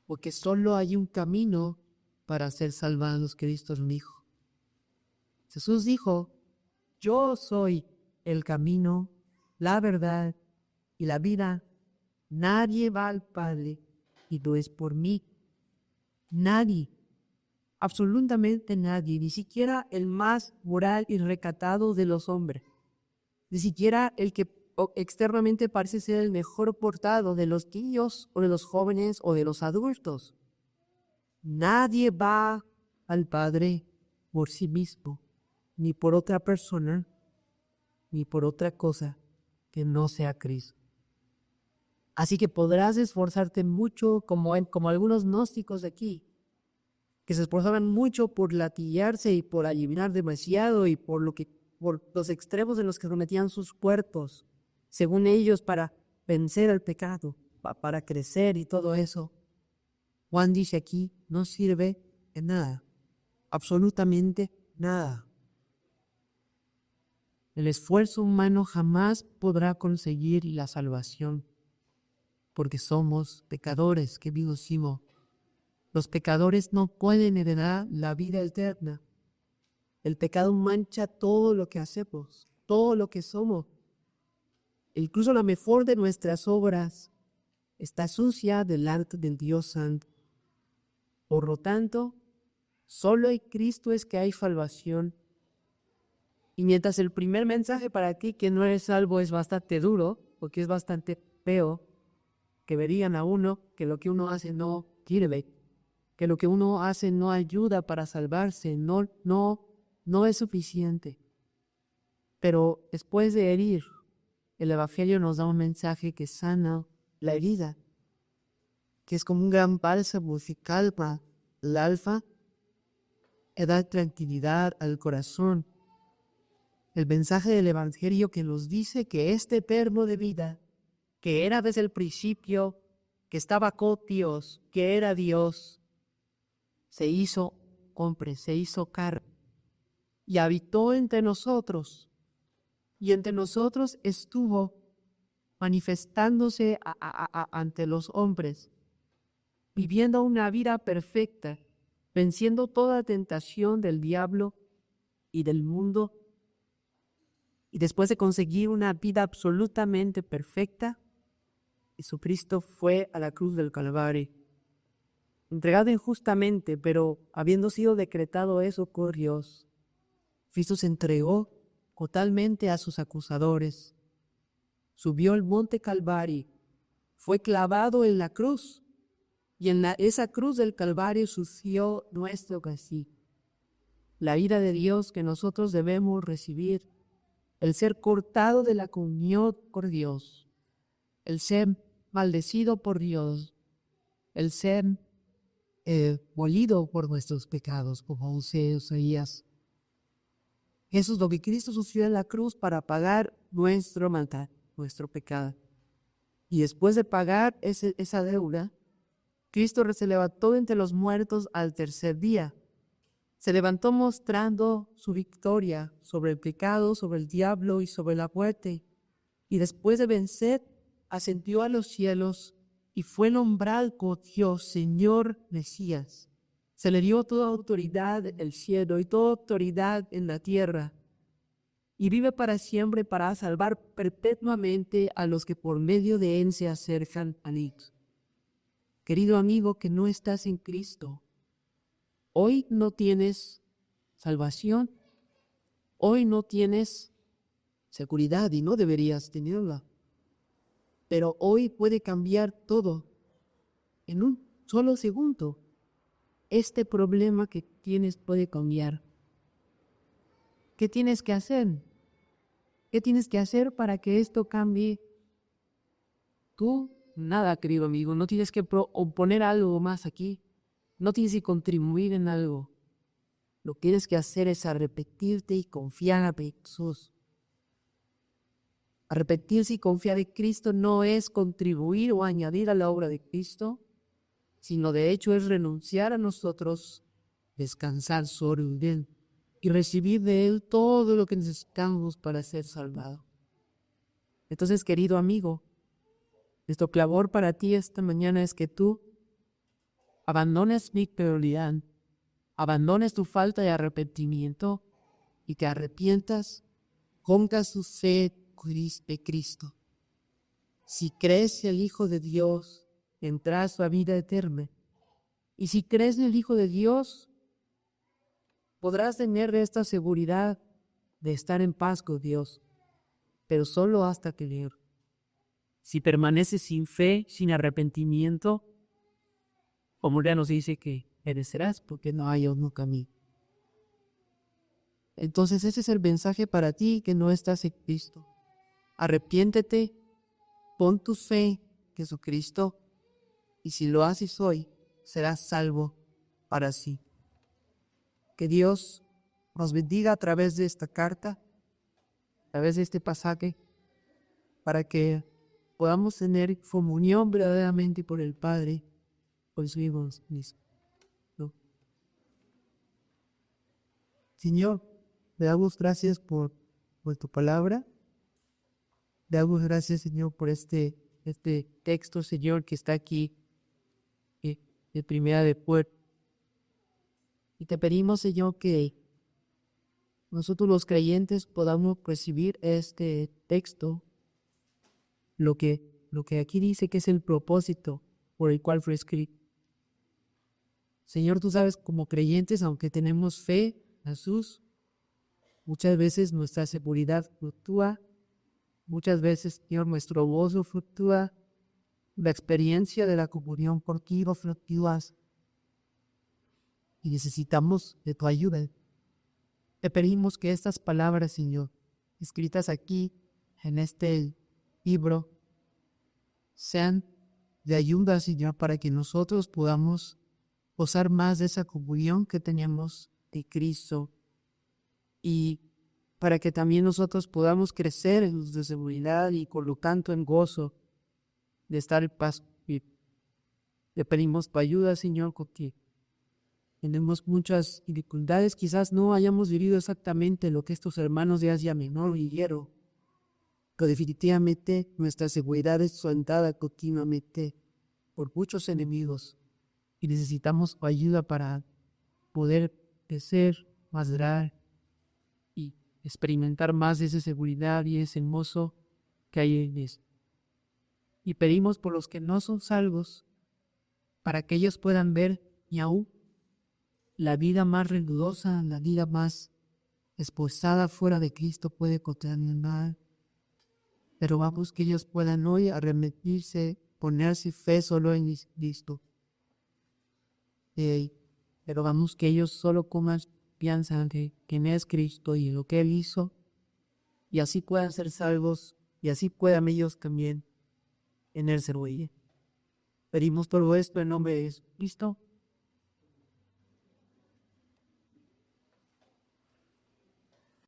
Porque solo hay un camino para ser salvados, Cristo dijo. Jesús dijo, yo soy el camino, la verdad y la vida. Nadie va al Padre y no es por mí. Nadie, absolutamente nadie, ni siquiera el más moral y recatado de los hombres, ni siquiera el que externamente parece ser el mejor portado de los niños o de los jóvenes o de los adultos. Nadie va al Padre por sí mismo, ni por otra persona, ni por otra cosa que no sea Cristo. Así que podrás esforzarte mucho como algunos gnósticos de aquí, que se esforzaban mucho por latillarse y por adivinar demasiado y por los extremos en los que sometían sus cuerpos, según ellos, para vencer al pecado, para crecer y todo eso. Juan dice aquí, no sirve de nada, absolutamente nada. El esfuerzo humano jamás podrá conseguir la salvación, porque somos pecadores, querido Simo. Los pecadores no pueden heredar la vida eterna. El pecado mancha todo lo que hacemos, todo lo que somos. Incluso la mejor de nuestras obras está sucia delante del Dios Santo. Por lo tanto, solo en Cristo es que hay salvación. Y mientras el primer mensaje para ti que no eres salvo es bastante duro, porque es bastante feo, que verían a uno que lo que uno hace no sirve, que lo que uno hace no ayuda para salvarse, no es suficiente. Pero después de herir, el Evangelio nos da un mensaje que sana la herida, que es como un gran bálsamo musical para el alma, y da tranquilidad al corazón. El mensaje del Evangelio que nos dice que este verbo de vida, que era desde el principio, que estaba con Dios, que era Dios, se hizo hombre, se hizo carne y habitó entre nosotros. Y entre nosotros estuvo manifestándose ante los hombres, viviendo una vida perfecta, venciendo toda tentación del diablo y del mundo. Y después de conseguir una vida absolutamente perfecta, Jesucristo fue a la cruz del Calvario, entregado injustamente, pero habiendo sido decretado eso por Dios, Cristo se entregó totalmente a sus acusadores, subió al monte Calvario, fue clavado en la cruz, y en esa cruz del Calvario sufrió nuestro castigo. La ira de Dios que nosotros debemos recibir, el ser cortado de la comunión por Dios, el ser maldecido por Dios, el ser molido por nuestros pecados, como dice Isaías. Eso es lo que Cristo sufrió en la cruz para pagar nuestro maldad, nuestro pecado. Y después de pagar esa deuda, Cristo se levantó entre los muertos al tercer día. Se levantó mostrando su victoria sobre el pecado, sobre el diablo y sobre la muerte. Y después de vencer, ascendió a los cielos y fue nombrado como Dios, Señor Mesías. Se le dio toda autoridad en el cielo y toda autoridad en la tierra. Y vive para siempre para salvar perpetuamente a los que por medio de él se acercan a él. Querido amigo que no estás en Cristo, hoy no tienes salvación, hoy no tienes seguridad y no deberías tenerla. Pero hoy puede cambiar todo en un solo segundo. Este problema que tienes puede cambiar. ¿Qué tienes que hacer? ¿Qué tienes que hacer para que esto cambie? Tú, nada, querido amigo, no tienes que poner algo más aquí. No tienes que contribuir en algo. Lo que tienes que hacer es arrepentirte y confiar en Jesús. Arrepentirse y confiar en Cristo no es contribuir o añadir a la obra de Cristo, sino de hecho es renunciar a nosotros, descansar sobre Él y recibir de Él todo lo que necesitamos para ser salvados. Entonces, querido amigo, nuestro clamor para ti esta mañana es que tú abandones mi prioridad, abandones tu falta de arrepentimiento y te arrepientas, pongas tu fe de Cristo. Si crees en el Hijo de Dios, entrarás a vida eterna. Y si crees en el Hijo de Dios, podrás tener esta seguridad de estar en paz con Dios, pero solo hasta creer. Si permaneces sin fe, sin arrepentimiento, como ya nos dice que perecerás porque no hay otro camino. Entonces ese es el mensaje para ti que no estás en Cristo. Arrepiéntete, pon tu fe en Jesucristo y si lo haces hoy, serás salvo para sí. Que Dios nos bendiga a través de esta carta, a través de este pasaje, para que podamos tener comunión verdaderamente por el Padre, por su Hijo mismo. ¿No? Señor, le damos gracias por tu palabra. Le damos gracias, Señor, por este texto, Señor, que está aquí, de Primera de Puerto. Y te pedimos, Señor, que nosotros los creyentes podamos recibir este texto, lo que aquí dice que es el propósito por el cual fue escrito. Señor, tú sabes, como creyentes, aunque tenemos fe en Jesús, muchas veces nuestra seguridad fluctúa, muchas veces, Señor, nuestro gozo fluctúa, la experiencia de la comunión contigo fluctúa y necesitamos de tu ayuda. Te pedimos que estas palabras, Señor, escritas aquí en este libro, sean de ayuda, Señor, para que nosotros podamos gozar más de esa comunión que tenemos de Cristo y para que también nosotros podamos crecer en nuestra seguridad y por lo tanto en gozo de estar en paz. Le pedimos tu ayuda, Señor, porque tenemos muchas dificultades, quizás no hayamos vivido exactamente lo que estos hermanos de Asia Menor vivieron, pero definitivamente nuestra seguridad es sustentada continuamente por muchos enemigos y necesitamos tu ayuda para poder crecer, madurar y experimentar más de esa seguridad y ese hermoso que hay en esto. Y pedimos por los que no son salvos, para que ellos puedan ver y aún la vida más rigurosa, la vida más esposada fuera de Cristo puede contaminar. Pero vamos que ellos puedan hoy arrepentirse, ponerse fe solo en Cristo. Pero vamos que ellos solo piensan que quién es Cristo y lo que Él hizo, y así puedan ser salvos, y así puedan ellos también en Él ser huella. Pedimos todo esto en nombre de Cristo.